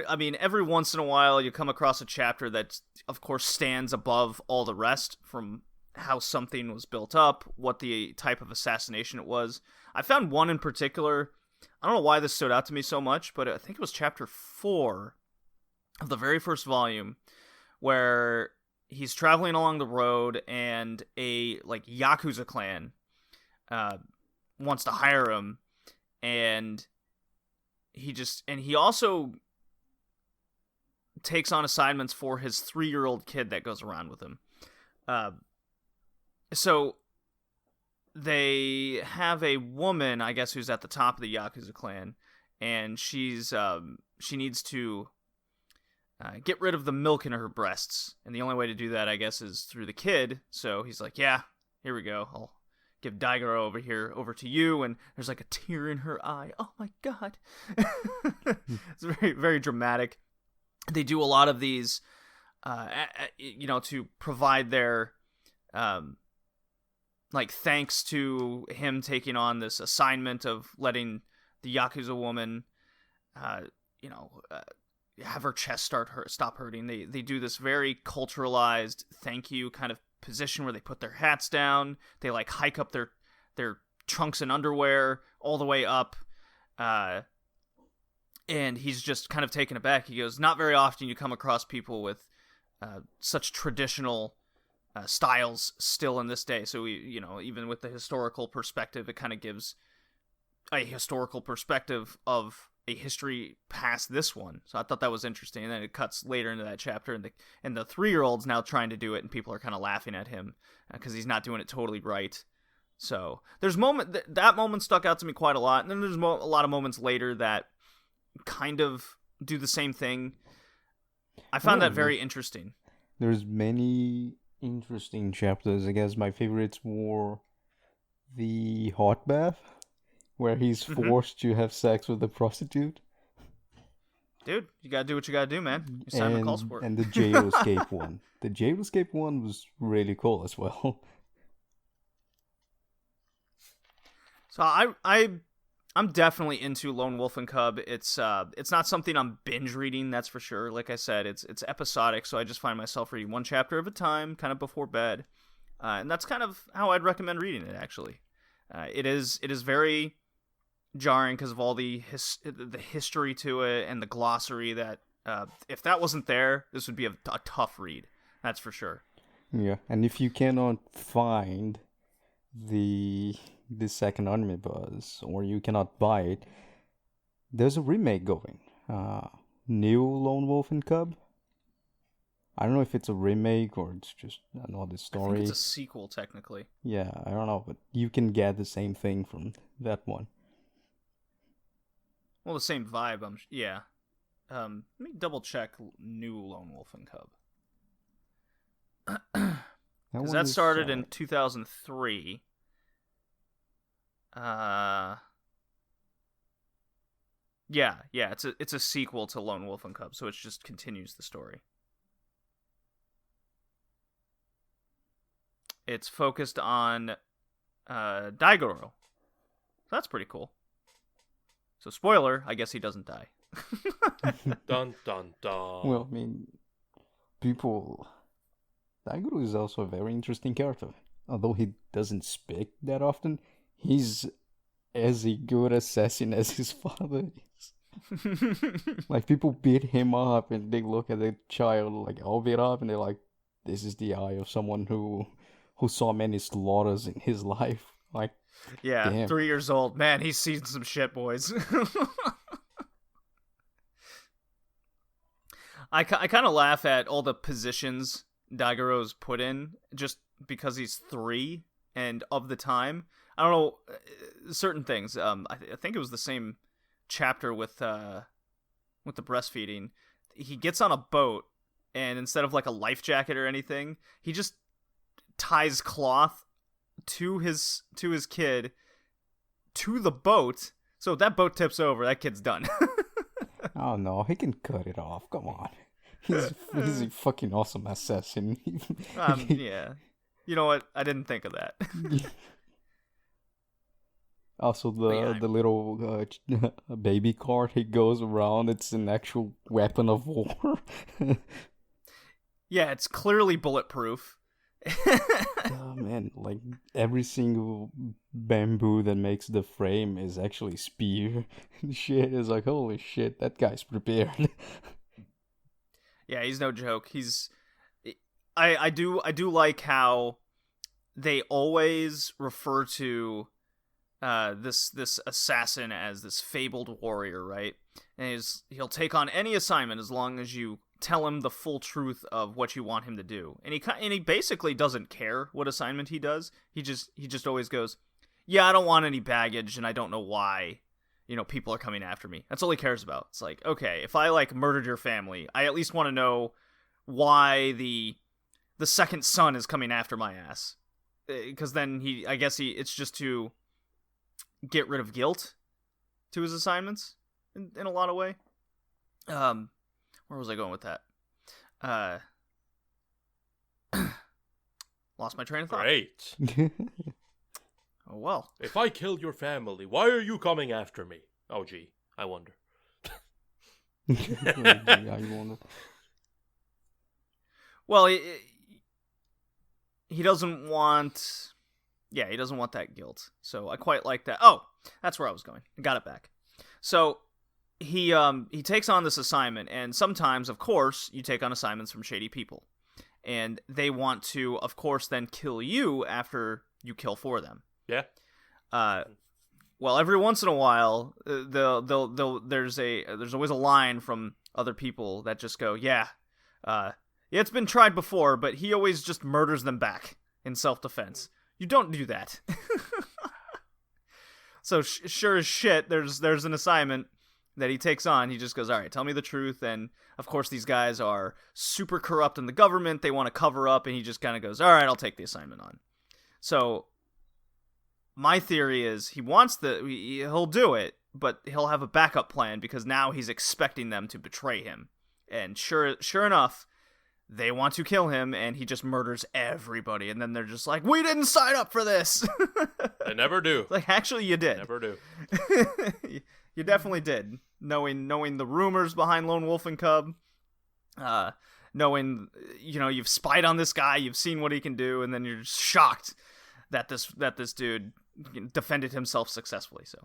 [SPEAKER 1] I mean, every once in a while you come across a chapter that, of course, stands above all the rest from how something was built up, what the type of assassination it was. I found one in particular. I don't know why this stood out to me so much, but I think it was chapter 4 of the very first volume, where he's traveling along the road and a Yakuza clan wants to hire him, and he also takes on assignments for his 3-year-old kid that goes around with him. So they have a woman, I guess, who's at the top of the Yakuza clan, and she needs to get rid of the milk in her breasts, and the only way to do that, I guess, is through the kid. So he's like, yeah, here we go. I'll give Daigoro over to you, and there's like a tear in her eye. Oh my god. It's very, very dramatic. They do a lot of these, to provide their, thanks to him taking on this assignment of letting the Yakuza woman, have her chest stop hurting. They do this very culturalized thank you kind of position where they put their hats down. They like hike up their trunks and underwear all the way up. And he's just kind of taken aback. He goes, not very often you come across people with such traditional styles still in this day. So, even with the historical perspective, it kind of gives a historical perspective of a history past this one. So I thought that was interesting. And then it cuts later into that chapter, and the 3-year-old's now trying to do it, and people are kind of laughing at him because he's not doing it totally right. So there's that moment stuck out to me quite a lot. And then there's a lot of moments later that kind of do the same thing. I found that very interesting.
[SPEAKER 3] There's many interesting chapters. I guess my favorites were the hot bath, where he's forced to have sex with a prostitute.
[SPEAKER 1] Dude, you gotta do what you gotta do, man. Your assignment calls for it.
[SPEAKER 3] And the jail escape one. The jail escape one was really cool as well.
[SPEAKER 1] So I'm definitely into Lone Wolf and Cub. It's not something I'm binge reading, that's for sure. Like I said, it's episodic, so I just find myself reading one chapter at a time, kind of before bed, and that's kind of how I'd recommend reading it. Actually, it is very jarring because of all the history to it and the glossary. That if that wasn't there, this would be a tough read. That's for sure.
[SPEAKER 3] Yeah, and if you cannot find the second omnibus, or you cannot buy it, there's a remake going. New Lone Wolf and Cub. I don't know if it's a remake or it's just another story.
[SPEAKER 1] I think it's a sequel, technically.
[SPEAKER 3] Yeah, I don't know, but you can get the same thing from that one.
[SPEAKER 1] Well, the same vibe. Yeah. Let me double check New Lone Wolf and Cub. Because that started in 2003. Yeah, it's a sequel to Lone Wolf and Cub, so it just continues the story. It's focused on Daigoro. So that's pretty cool. So spoiler, I guess he doesn't die.
[SPEAKER 2] Dun dun dun.
[SPEAKER 3] Well, I mean, Daigoro is also a very interesting character. Although he doesn't speak that often, he's as a good assassin as his father is. Like, people beat him up and they look at the child like all beat up and they're like, this is the eye of someone who saw many slaughters in his life. Like,
[SPEAKER 1] yeah,
[SPEAKER 3] damn.
[SPEAKER 1] 3 years old. Man, he's seen some shit, boys. I kind of laugh at all the positions Daigoro's put in just because he's 3 and of the time. I don't know, certain things. I think it was the same chapter with the breastfeeding. He gets on a boat, and instead of like a life jacket or anything, he just ties cloth to his kid to the boat. So if that boat tips over, that kid's done.
[SPEAKER 3] Oh no, he can cut it off. Come on. He's a fucking awesome assassin.
[SPEAKER 1] Yeah. You know what? I didn't think of that.
[SPEAKER 3] Also, the little baby cart he goes around, it's an actual weapon of war.
[SPEAKER 1] Yeah, it's clearly bulletproof.
[SPEAKER 3] Oh man, like every single bamboo that makes the frame is actually spear. Shit is like, holy shit, that guy's prepared.
[SPEAKER 1] Yeah, he's no joke. I do like how they always refer to this assassin as this fabled warrior, right? And he'll take on any assignment as long as you tell him the full truth of what you want him to do. And he basically doesn't care what assignment he does. He just always goes, "Yeah, I don't want any baggage, and I don't know why, people are coming after me." That's all he cares about. It's like, okay, if I like murdered your family, I at least want to know why the second son is coming after my ass. Because then it's just to get rid of guilt to his assignments in a lot of way. Where was I going with that? Lost my train of thought.
[SPEAKER 2] Great.
[SPEAKER 1] Oh well.
[SPEAKER 2] If I killed your family, why are you coming after me? Oh gee, I wonder.
[SPEAKER 3] I wonder.
[SPEAKER 1] Well, he doesn't want... Yeah, he doesn't want that guilt. So I quite like that. Oh, that's where I was going. I got it back. So he takes on this assignment, and sometimes, of course, you take on assignments from shady people. And they want to, of course, then kill you after you kill for them.
[SPEAKER 2] Yeah.
[SPEAKER 1] Well, every once in a while, there's always a line from other people that just go, yeah, it's been tried before, but he always just murders them back in self-defense. You don't do that. So sure as shit, there's an assignment that he takes on. He just goes, all right, tell me the truth. And of course, these guys are super corrupt in the government. They want to cover up, and he just kind of goes, all right, I'll take the assignment on. So my theory is he'll do it, but he'll have a backup plan because now he's expecting them to betray him. And sure enough, they want to kill him, and he just murders everybody. And then they're just like, we didn't sign up for this.
[SPEAKER 2] They never do.
[SPEAKER 1] Like, actually, you did.
[SPEAKER 2] Never do.
[SPEAKER 1] You definitely did. Knowing the rumors behind Lone Wolf and Cub, knowing, you've spied on this guy, you've seen what he can do, and then you're just shocked that this dude defended himself successfully. So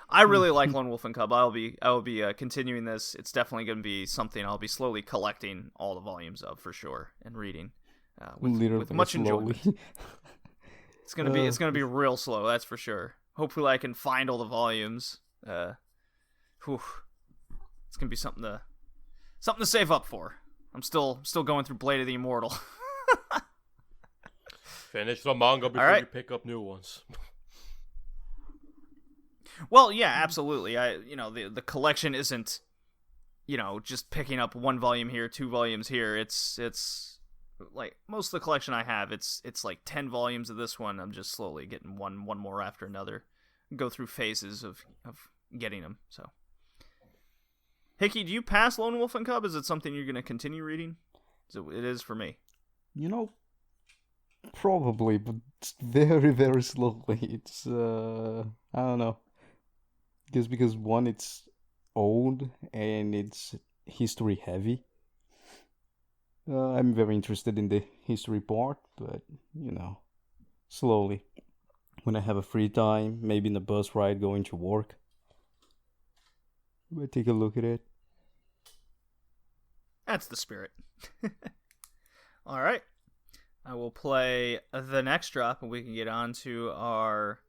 [SPEAKER 1] I really like Lone Wolf and Cub. I will be continuing this. It's definitely going to be something I'll be slowly collecting all the volumes of for sure and reading with much enjoyment. It's gonna be real slow, that's for sure. Hopefully I can find all the volumes. It's gonna be something to save up for. I'm still going through Blade of the Immortal.
[SPEAKER 2] Finish the manga before you pick up new ones.
[SPEAKER 1] Well, yeah, absolutely. The collection isn't, just picking up one volume here, two volumes here. It's like most of the collection I have. It's like 10 volumes of this one. I'm just slowly getting one more after another. Go through phases of getting them. So, Hickey, do you pass Lone Wolf and Cub? Is it something you're going to continue reading? It is for me.
[SPEAKER 3] Probably, but it's very, very slowly. It's, I don't know. Because one, it's old, and it's history heavy. I'm very interested in the history part, but, slowly. When I have a free time, maybe in the bus ride going to work, I take a look at it.
[SPEAKER 1] That's the spirit. All right. I will play the next drop, and we can get on to our,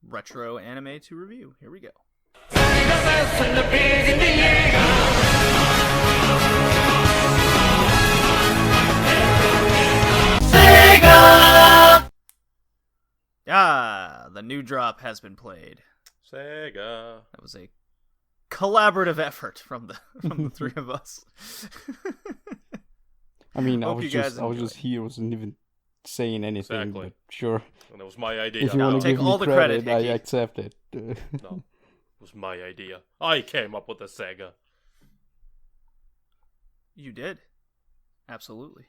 [SPEAKER 1] retro anime to review. Here we go. The new drop has been played.
[SPEAKER 2] Sega.
[SPEAKER 1] That was a collaborative effort from the three of us.
[SPEAKER 3] I mean, I was just here, wasn't even saying anything,
[SPEAKER 2] exactly.
[SPEAKER 3] But sure.
[SPEAKER 2] And that was my idea.
[SPEAKER 3] If you want to
[SPEAKER 1] take
[SPEAKER 3] give
[SPEAKER 1] all
[SPEAKER 3] me
[SPEAKER 1] the credit,
[SPEAKER 3] I
[SPEAKER 1] Hickey.
[SPEAKER 3] accept it.
[SPEAKER 2] No, it was my idea. I came up with the Sega.
[SPEAKER 1] You did. Absolutely.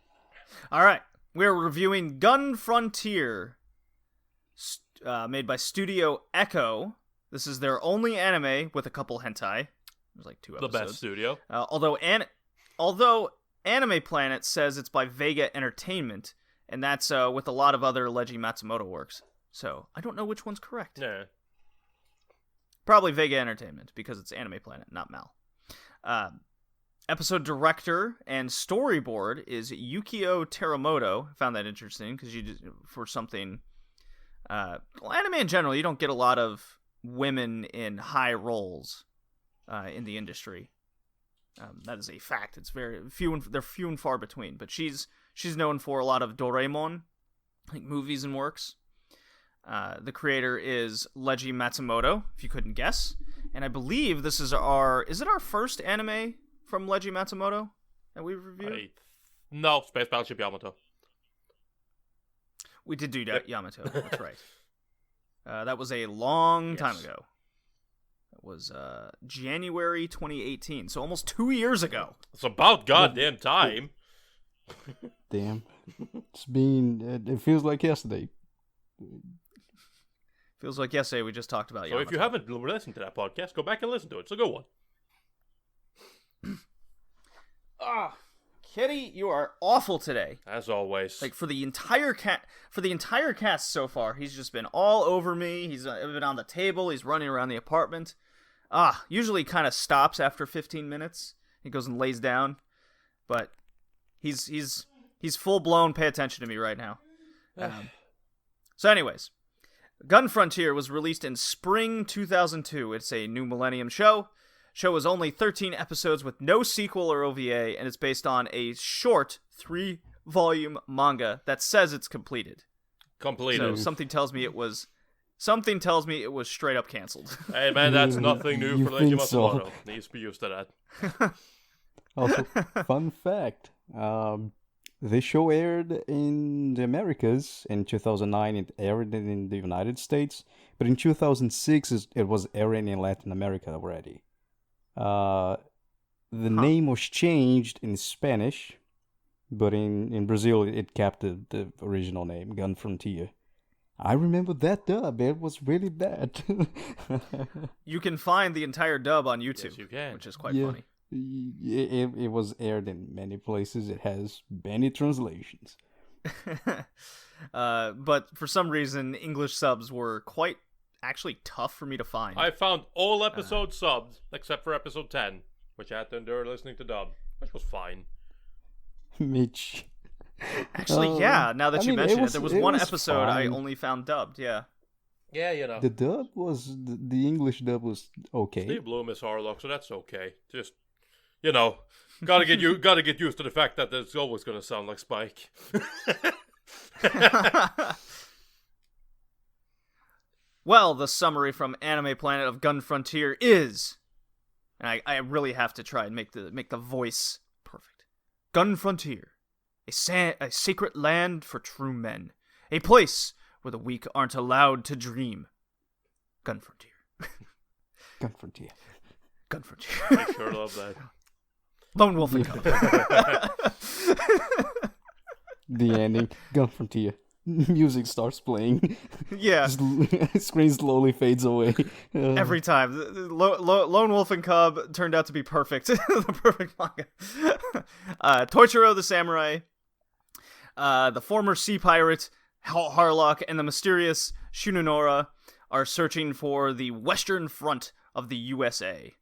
[SPEAKER 1] All right. We're reviewing Gun Frontier, made by Studio Echo. This is their only anime with a couple hentai. There's like 2 episodes.
[SPEAKER 2] The best studio.
[SPEAKER 1] Although Anime Planet says it's by Vega Entertainment, and that's with a lot of other Leiji Matsumoto works. So I don't know which one's correct.
[SPEAKER 2] Yeah.
[SPEAKER 1] Probably Vega Entertainment, because it's Anime Planet, not Mal. Episode director and storyboard is Yukio Teramoto. I found that interesting, because for something... anime in general, you don't get a lot of women in high roles in the industry. That is a fact. It's they're few and far between. But she's known for a lot of Doraemon, like movies and works. The creator is Leiji Matsumoto, if you couldn't guess, and I believe this is our first anime from Leiji Matsumoto that we've reviewed.
[SPEAKER 2] No, Space Battleship Yamato.
[SPEAKER 1] We did do Yamato. That's right. That was a long time ago. It was January 2018, so almost 2 years ago.
[SPEAKER 2] It's about goddamn time.
[SPEAKER 3] Damn. It feels like yesterday.
[SPEAKER 1] Feels like yesterday we just talked about
[SPEAKER 2] So
[SPEAKER 1] Yamato.
[SPEAKER 2] if you haven't listened to that podcast, go back and listen to it. It's a good one.
[SPEAKER 1] Kitty, you are awful today.
[SPEAKER 2] As always.
[SPEAKER 1] Like for the entire cast so far, he's just been all over me. He's been on the table. He's running around the apartment. Usually kind of stops after 15 minutes. He goes and lays down, but he's full blown. Pay attention to me right now. So, anyways, Gun Frontier was released in spring 2002. It's a new Millennium show. Show is only 13 episodes with no sequel or OVA, and it's based on a short 3-volume manga that says it's completed.
[SPEAKER 2] Completed.
[SPEAKER 1] So something tells me it was straight up canceled.
[SPEAKER 2] Hey man, that's nothing new
[SPEAKER 3] You
[SPEAKER 2] for Leiji
[SPEAKER 3] think so?
[SPEAKER 2] Matsumoto. Needs to be used to that.
[SPEAKER 3] Also, fun fact. The show aired in the Americas in 2009. It aired in the United States, but in 2006 it was airing in Latin America already. The name was changed in Spanish, but in Brazil it kept the original name, Gun Frontier. I remember that dub. It was really bad.
[SPEAKER 1] You can find the entire dub on YouTube,
[SPEAKER 2] Yes, you can.
[SPEAKER 1] which is quite funny.
[SPEAKER 3] It was aired in many places. It has many translations.
[SPEAKER 1] But for some reason, English subs were quite actually tough for me to find.
[SPEAKER 2] I found all episodes subbed except for episode 10, which I had to endure listening to dub, which was fine.
[SPEAKER 3] Mitch.
[SPEAKER 1] Actually, yeah, now that you mention it, there was one
[SPEAKER 3] was
[SPEAKER 1] episode I
[SPEAKER 3] fine.
[SPEAKER 1] only found dubbed, yeah.
[SPEAKER 2] Yeah, you know.
[SPEAKER 3] The dub was the English dub was okay.
[SPEAKER 2] Steve Bloom is Harlock, so that's okay. Just, you know, gotta get used to the fact that it's always gonna sound like Spike.
[SPEAKER 1] Well, the summary from Anime Planet of Gun Frontier is, and I really have to try and make the voice perfect. Gun Frontier, a sacred land for true men, a place where the weak aren't allowed to dream. Gun Frontier.
[SPEAKER 3] Gun Frontier.
[SPEAKER 1] Gun Frontier.
[SPEAKER 2] I sure love that.
[SPEAKER 1] Lone Wolf and Cub.
[SPEAKER 3] The ending. Gun Frontier. Music starts playing.
[SPEAKER 1] Yeah.
[SPEAKER 3] Screen slowly fades away.
[SPEAKER 1] Every time. Lone Wolf and Cub turned out to be perfect. The perfect manga. Toichiro the Samurai, the former sea pirate, Harlock, and the mysterious Shunonora are searching for the western front of the USA.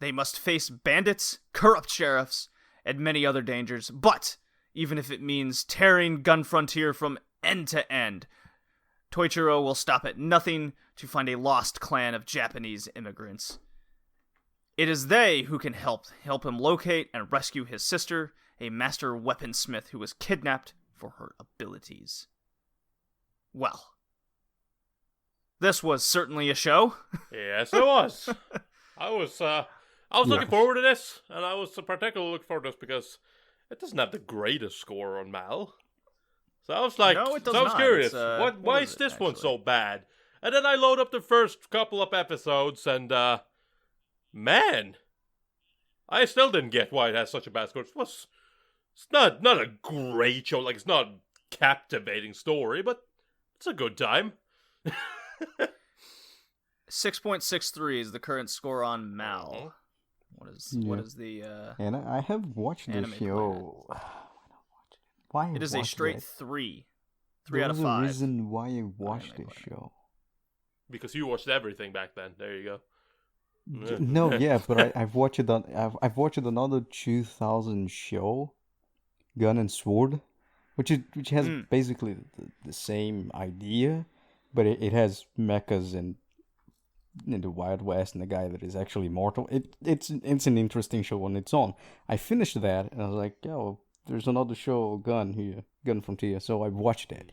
[SPEAKER 1] They must face bandits, corrupt sheriffs, and many other dangers, but even if it means tearing Gun Frontier from end to end, Toichiro will stop at nothing to find a lost clan of Japanese immigrants. It is they who can help him locate and rescue his sister, a master weaponsmith who was kidnapped for her abilities. Well, this was certainly a show.
[SPEAKER 2] Yes, it was. I was looking forward to this, and I was particularly looking forward to this because it doesn't have the greatest score on Mal. So I was like,
[SPEAKER 1] No, it does
[SPEAKER 2] so I was
[SPEAKER 1] not.
[SPEAKER 2] curious,
[SPEAKER 1] It's,
[SPEAKER 2] why
[SPEAKER 1] what
[SPEAKER 2] is
[SPEAKER 1] is it,
[SPEAKER 2] this one
[SPEAKER 1] actually?
[SPEAKER 2] so bad? And then I load up the first couple of episodes, and man, I still didn't get why it has such a bad score. It's not a great show, like it's not a captivating story, but it's a good time.
[SPEAKER 1] 6.63 is the current score on Mal.
[SPEAKER 2] Mhm.
[SPEAKER 1] What is the
[SPEAKER 3] And I have watched the
[SPEAKER 1] Anime
[SPEAKER 3] show. Why? I
[SPEAKER 1] It is a
[SPEAKER 3] watched
[SPEAKER 1] straight
[SPEAKER 3] that?
[SPEAKER 1] 3. 3
[SPEAKER 3] There
[SPEAKER 1] out of
[SPEAKER 3] was
[SPEAKER 1] 5.
[SPEAKER 3] a reason why I watched
[SPEAKER 1] Anime
[SPEAKER 3] this
[SPEAKER 1] Planet.
[SPEAKER 3] show.
[SPEAKER 2] Because you watched everything back then. There you go.
[SPEAKER 3] No, yeah, but I've watched I've watched another 2000 show, Gun and Sword, which has basically the same idea, but it has mechas and in the Wild West and the guy that is actually mortal. It's an interesting show on its own. I finished that and I was like, oh, there's another show, Gun Frontier. So I watched it.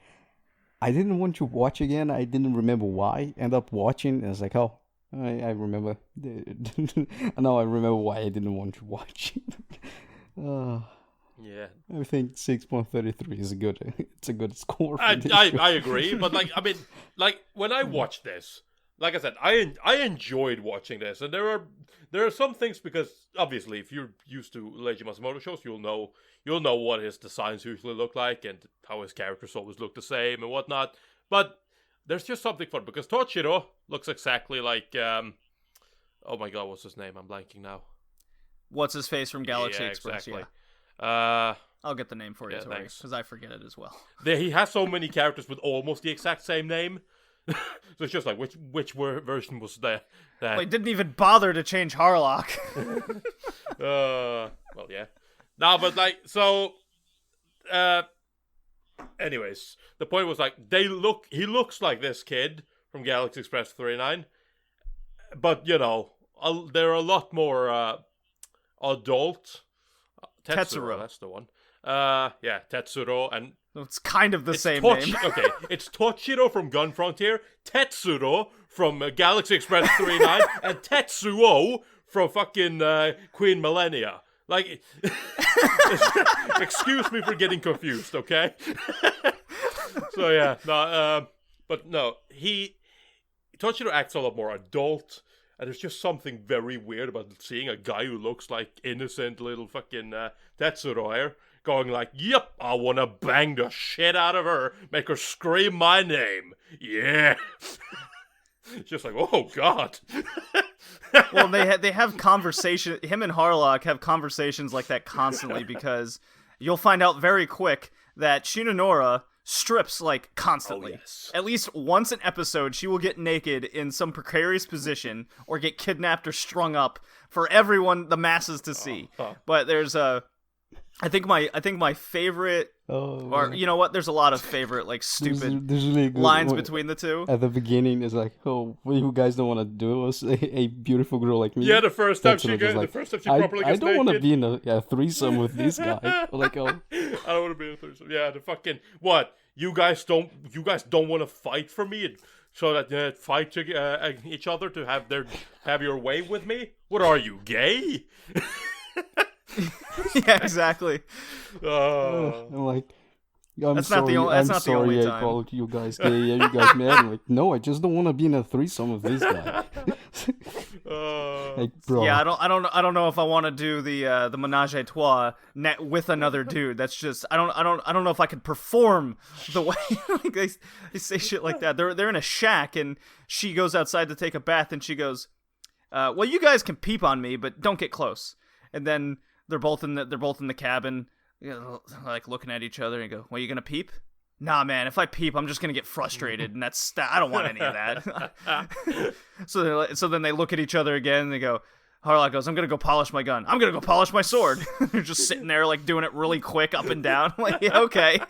[SPEAKER 3] I didn't want to watch again. I didn't remember why. End up watching and I was like, oh, I remember. Now I remember why I didn't want to watch it.
[SPEAKER 2] Yeah.
[SPEAKER 3] I think 6.33 is a good. It's a good score. For this
[SPEAKER 2] I
[SPEAKER 3] show.
[SPEAKER 2] agree, but when I watched this, like I said, I enjoyed watching this, and there are some things because obviously if you're used to Leiji Matsumoto shows, you'll know what his designs usually look like and how his characters always look the same and whatnot. But there's just something fun because Toshiro looks exactly like oh my god, what's his name? I'm blanking now.
[SPEAKER 1] What's his face from Galaxy Express?
[SPEAKER 2] Exactly.
[SPEAKER 1] Yeah. I'll get the name for you,
[SPEAKER 2] Yeah,
[SPEAKER 1] Tori,
[SPEAKER 2] thanks.
[SPEAKER 1] because I forget it as well.
[SPEAKER 2] He has so many characters with almost the exact same name. So it's just like, which version was that?
[SPEAKER 1] Well, he didn't even bother to change Harlock.
[SPEAKER 2] Well, yeah. No, but like, so, anyways, the point was like, he looks like this kid from Galaxy Express 39, but, you know, they're a lot more, adult.
[SPEAKER 1] Tetsuro.
[SPEAKER 2] That's the one. Yeah, Tetsuro, and
[SPEAKER 1] It's kind of the same name.
[SPEAKER 2] Okay, it's Toshiro from Gun Frontier, Tetsuro from Galaxy Express 39, and Tetsuo from fucking Queen Millennia. Like, excuse me for getting confused, okay? So yeah, no, but no, Toshiro acts a lot more adult, and there's just something very weird about seeing a guy who looks like innocent little fucking Tetsuro here, going like, yep, I wanna bang the shit out of her, make her scream my name, yeah. Just like, oh god.
[SPEAKER 1] Well, they have conversation. Him and Harlock have conversations like that constantly because you'll find out very quick that Shinonora strips like constantly.
[SPEAKER 2] Oh, yes.
[SPEAKER 1] At least once an episode, she will get naked in some precarious position or get kidnapped or strung up for everyone, the masses, to see. But there's I think my favorite, or you know what? There's a lot of favorite like stupid
[SPEAKER 3] there's really good
[SPEAKER 1] lines
[SPEAKER 3] one.
[SPEAKER 1] between the two.
[SPEAKER 3] At the beginning, it's like, oh, what you guys don't want to do is a beautiful girl like me.
[SPEAKER 2] Yeah, the first time she
[SPEAKER 3] properly
[SPEAKER 2] gets
[SPEAKER 3] I don't want to
[SPEAKER 2] naked.
[SPEAKER 3] be in a threesome with this guy. Like, oh,
[SPEAKER 2] I don't want to be in a threesome. Yeah, the fucking what? You guys don't want to fight for me, so that fight to, each other to have your way with me. What are you, gay?
[SPEAKER 1] Yeah, exactly.
[SPEAKER 3] I'm like,
[SPEAKER 1] That's not the only
[SPEAKER 3] I
[SPEAKER 1] time.
[SPEAKER 3] called you guys gay. Are you guys mad? I'm like, no, I just don't want to be in a threesome with this guy. Like, bro.
[SPEAKER 1] Yeah, I don't know if I want to do the menage a trois with another dude. That's just I don't know if I could perform the way like they say shit like that. They're in a shack and she goes outside to take a bath and she goes, "Well, you guys can peep on me, but don't get close." And then they're both in the cabin, you know, like looking at each other and go, "Well, you gonna peep?" Nah, man. If I peep, I'm just gonna get frustrated, and I don't want any of that. So then they look at each other again, and they go. Harlock goes, "I'm gonna go polish my gun. I'm gonna go polish my sword." They're just sitting there, like doing it really quick, up and down. I'm like, yeah, okay.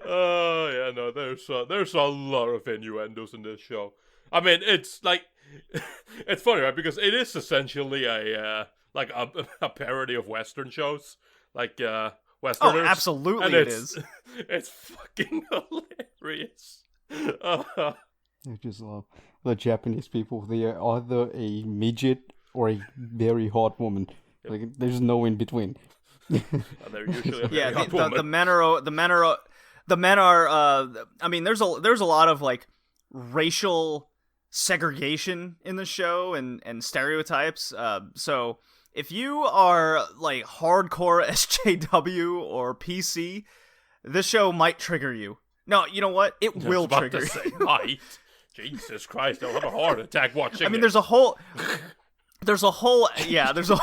[SPEAKER 2] Oh yeah, no. There's a lot of innuendos in this show. I mean, it's like. It's funny, right? Because it is essentially a parody of Western shows, like Westerners.
[SPEAKER 1] Oh, absolutely,
[SPEAKER 2] and
[SPEAKER 1] it is.
[SPEAKER 2] It's fucking hilarious.
[SPEAKER 3] I just love the Japanese people. They are either a midget or a very hot woman. Yep. Like, there's no in between.
[SPEAKER 2] And they're usually a very hot woman.
[SPEAKER 1] the men are. I mean, there's a lot of like racial segregation in the show and stereotypes. So if you are like hardcore SJW or PC, this show might trigger you. No, you know what? It will trigger you.
[SPEAKER 2] Might. Jesus Christ, I'll have a heart attack watching.
[SPEAKER 1] I mean, there's a whole. Yeah, there's a.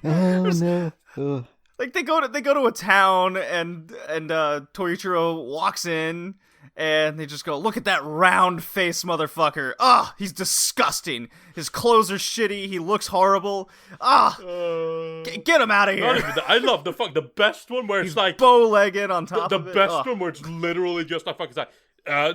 [SPEAKER 3] Oh no. Ugh.
[SPEAKER 1] Like they go to a town and Toichiro walks in. And they just go, "Look at that round face motherfucker. Ah, he's disgusting. His clothes are shitty. He looks horrible. Ah, get him out of here."
[SPEAKER 2] I love the best one where it's like
[SPEAKER 1] bow-legged on top of it.
[SPEAKER 2] The best one where it's literally just a fucking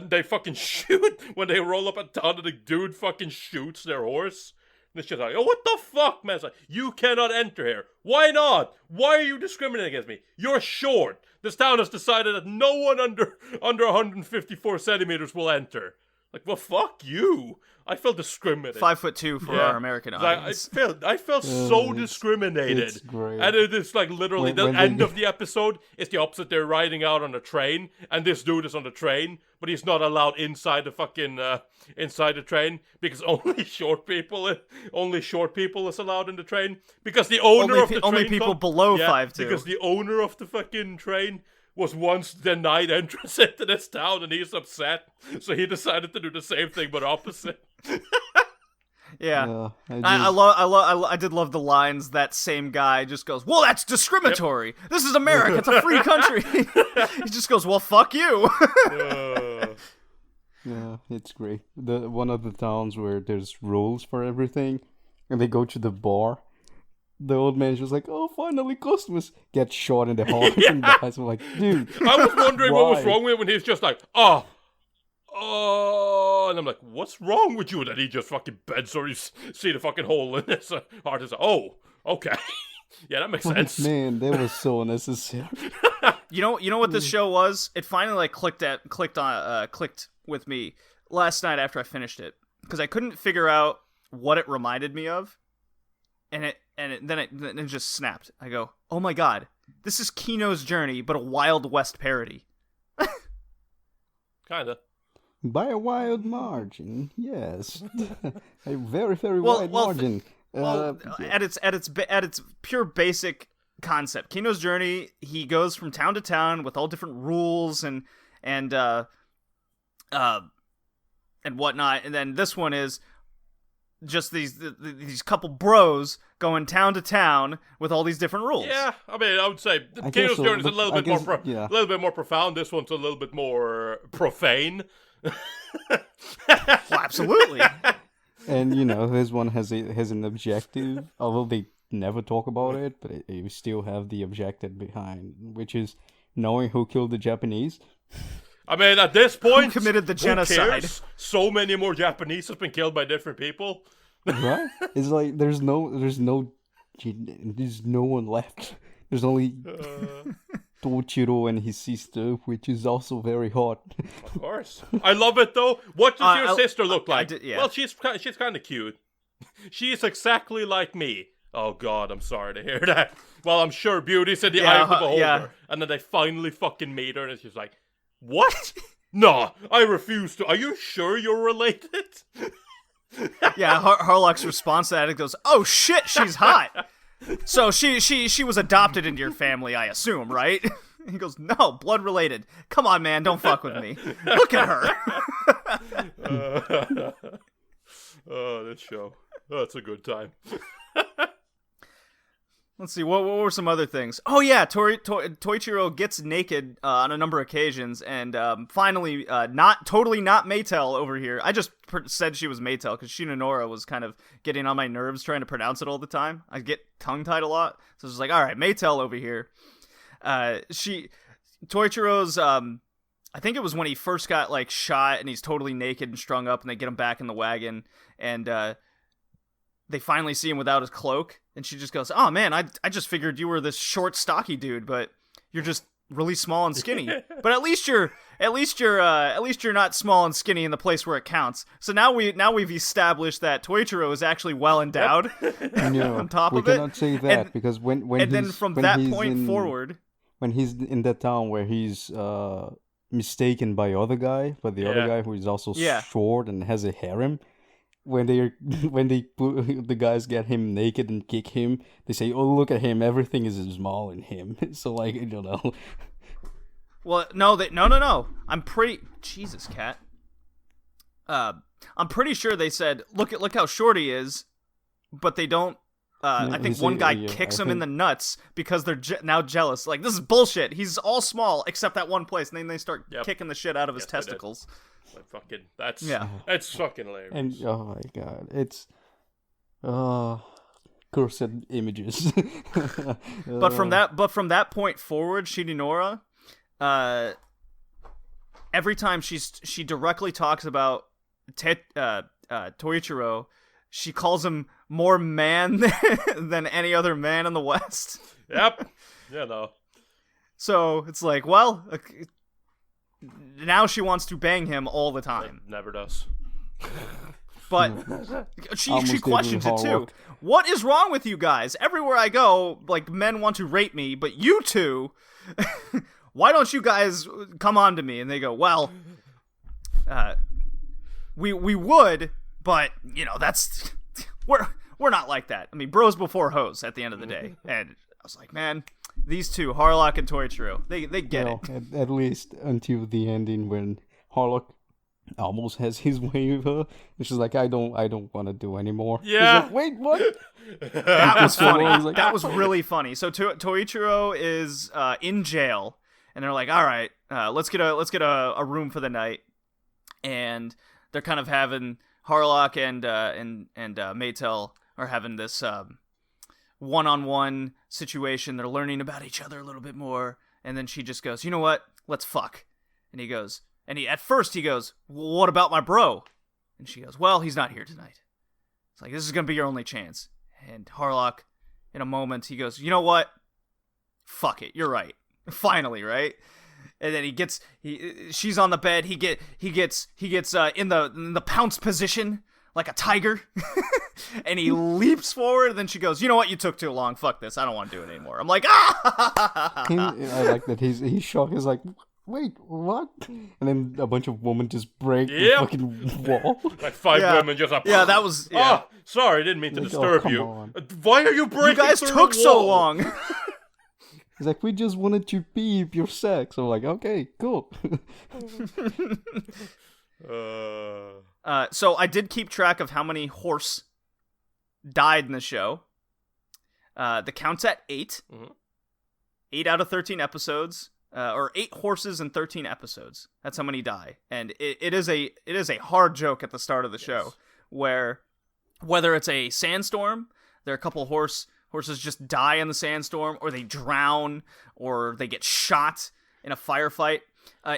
[SPEAKER 2] they fucking shoot when they roll up a ton and the dude fucking shoots their horse. And it's just like, oh, what the fuck, man? It's like, you cannot enter here. Why not? Why are you discriminating against me? You're short. This town has decided that no one under 154 centimeters will enter. Like, well, fuck you. I felt discriminated.
[SPEAKER 1] 5'2" for our American audience.
[SPEAKER 2] I felt so discriminated.
[SPEAKER 3] It's great.
[SPEAKER 2] And it's like literally the end of the episode is the opposite. They're riding out on a train, and this dude is on the train, but he's not allowed inside the fucking inside the train because only short people is allowed in the train because the owner of the train
[SPEAKER 1] only people below 5'2".
[SPEAKER 2] because the owner of the fucking train was once denied entrance into this town, and he's upset. So he decided to do the same thing, but opposite.
[SPEAKER 1] Yeah,
[SPEAKER 3] I
[SPEAKER 1] I did love the lines. That same guy just goes, "Well, that's discriminatory. This is America. It's a free country." He just goes, "Well, fuck you."
[SPEAKER 3] Yeah, it's great. One of the towns where there's rules for everything, and they go to the bar. The old man's just like, "Oh, finally, customers," get shot in the heart, and dies. I'm like, dude.
[SPEAKER 2] I was wondering
[SPEAKER 3] why?
[SPEAKER 2] what was wrong with him when he's just like, oh, and I'm like, what's wrong with you? And then he just fucking bends or you see the fucking hole in his heart. Is like, oh, okay. Yeah, that makes sense.
[SPEAKER 3] Man, that was so unnecessary.
[SPEAKER 1] You know what this show was? It finally like clicked with me last night after I finished it, because I couldn't figure out what it reminded me of, and then it just snapped. I go, oh my god, this is Kino's Journey, but a Wild West parody.
[SPEAKER 2] Kinda.
[SPEAKER 3] By a wide margin, yes. A very, very wide margin.
[SPEAKER 1] Well,
[SPEAKER 3] Yeah.
[SPEAKER 1] at its pure basic concept, Kino's Journey, he goes from town to town with all different rules and whatnot, and then this one is just these couple bros going town to town with all these different rules.
[SPEAKER 2] Yeah, I mean, I would say
[SPEAKER 3] I
[SPEAKER 2] Kino's
[SPEAKER 3] guess so,
[SPEAKER 2] Journey is a
[SPEAKER 3] but
[SPEAKER 2] little
[SPEAKER 3] I
[SPEAKER 2] bit
[SPEAKER 3] guess-
[SPEAKER 2] more,
[SPEAKER 3] yeah.
[SPEAKER 2] little bit more profound. This one's a little bit more profane.
[SPEAKER 1] Well, absolutely.
[SPEAKER 3] And you know, this one has an objective, although they never talk about it, but you still have the objective behind, which is knowing who killed the Japanese.
[SPEAKER 2] I mean, at this point,
[SPEAKER 1] Who committed the
[SPEAKER 2] who
[SPEAKER 1] genocide?
[SPEAKER 2] cares? So many more Japanese have been killed by different people.
[SPEAKER 3] Right? It's like there's no one left. There's only Tochiro and his sister, which is also very hot.
[SPEAKER 2] Of course, I love it though. What does your sister look like?
[SPEAKER 1] yeah.
[SPEAKER 2] Well, she's kind of cute. She's exactly like me. Oh God, I'm sorry to hear that. Well, I'm sure beauty's in the eye of the beholder.
[SPEAKER 1] yeah.
[SPEAKER 2] And then they finally fucking meet her, and she's like, "What? No, I refuse to. Are you sure you're related?"
[SPEAKER 1] Yeah, Harlock's response to that goes, "Oh shit, she's hot. So she was adopted into your family, I assume, right?" He goes, "No, blood related. Come on, man, don't fuck with me. Look at her."
[SPEAKER 2] Oh, this show. That's a good time.
[SPEAKER 1] Let's see, what were some other things? Oh yeah, Toichiro gets naked on a number of occasions, and finally, not Maytel over here. I just said she was Maytel because Shinonora was kind of getting on my nerves trying to pronounce it all the time. I get tongue-tied a lot, so it's like, all right, Maytel over here. Toichiro's, I think it was when he first got like shot and he's totally naked and strung up, and they get him back in the wagon, and they finally see him without his cloak, and she just goes, "Oh man, I just figured you were this short, stocky dude, but you're just really small and skinny. But at least you're not small and skinny in the place where it counts." So now we've established that Toichiro is actually well endowed.
[SPEAKER 3] No,
[SPEAKER 1] on top
[SPEAKER 3] we
[SPEAKER 1] of it,
[SPEAKER 3] cannot say that,
[SPEAKER 1] and,
[SPEAKER 3] because when
[SPEAKER 1] and then from that point forward,
[SPEAKER 3] when he's in that town where he's mistaken by other guy, but the other guy who is also short and has a harem. When the guys get him naked and kick him, they say, "Oh, look at him! Everything is small in him." So like, I don't know.
[SPEAKER 1] Well, no. Jesus, cat. I'm pretty sure they said, look how short he is, but they don't. I think one guy kicks him in the nuts because they're now jealous. Like, this is bullshit. He's all small except that one place, and then they start kicking the shit out of his testicles.
[SPEAKER 2] Like, fucking, that's fucking hilarious.
[SPEAKER 3] And oh my god, it's cursed images.
[SPEAKER 1] But from that point forward, Shinonora, every time she directly talks about Toichiro, she calls him more man than any other man in the West.
[SPEAKER 2] Yep. Yeah, no.
[SPEAKER 1] So it's like, well, now she wants to bang him all the time.
[SPEAKER 2] It never does.
[SPEAKER 1] But she questions it too. What is wrong with you guys? Everywhere I go, like, men want to rape me, but you two, why don't you guys come on to me? And they go, well, we would, but you know, we're not like that. I mean, bros before hoes at the end of the day. And I was like, man, these two, Harlock and Toichiro, they get
[SPEAKER 3] Well,
[SPEAKER 1] it.
[SPEAKER 3] at least until the ending when Harlock almost has his way with her, and she's like, I don't want to do anymore. He's
[SPEAKER 2] Yeah.
[SPEAKER 3] like, wait, what?
[SPEAKER 1] That was funny.
[SPEAKER 3] He's like,
[SPEAKER 1] That was really funny. So Toichiro is in jail, and they're like, "All right, let's get a room for the night." And they're kind of having Harlock and Maytel are having this one-on-one situation. They're learning about each other a little bit more, and then she just goes, "You know what? Let's fuck." And he goes, at first he goes, "Well, what about my bro?" And she goes, "Well, he's not here tonight." It's like, this is gonna be your only chance. And Harlock, in a moment, he goes, "You know what? Fuck it. You're right. Finally, right?" And then she's on the bed. He gets in the pounce position like a tiger, and he leaps forward. And then she goes, "You know what? You took too long. Fuck this. I don't want to do it anymore." I'm like, ah.
[SPEAKER 3] I like that he's shocked. He's like, wait, what? And then a bunch of women just break the
[SPEAKER 2] Yep.
[SPEAKER 3] fucking wall.
[SPEAKER 2] Like 5 women just like,
[SPEAKER 1] Yeah, that was. Yeah.
[SPEAKER 2] Oh, sorry, didn't mean to
[SPEAKER 3] Like,
[SPEAKER 2] disturb
[SPEAKER 3] come
[SPEAKER 2] you.
[SPEAKER 3] on.
[SPEAKER 2] Why are you breaking
[SPEAKER 1] You guys
[SPEAKER 2] through
[SPEAKER 1] took
[SPEAKER 2] the
[SPEAKER 1] so
[SPEAKER 2] wall?
[SPEAKER 1] long.
[SPEAKER 3] He's like, we just wanted to peep your sex. I'm like, okay, cool.
[SPEAKER 1] So I did keep track of how many horse died in the show. The count's at 8.
[SPEAKER 2] Mhm.
[SPEAKER 1] 8 out of 13 episodes. Or 8 horses in 13 episodes. That's how many die. And it is a hard joke at the start of the show, where whether it's a sandstorm, there are a couple horses just die in the sandstorm, or they drown, or they get shot in a firefight.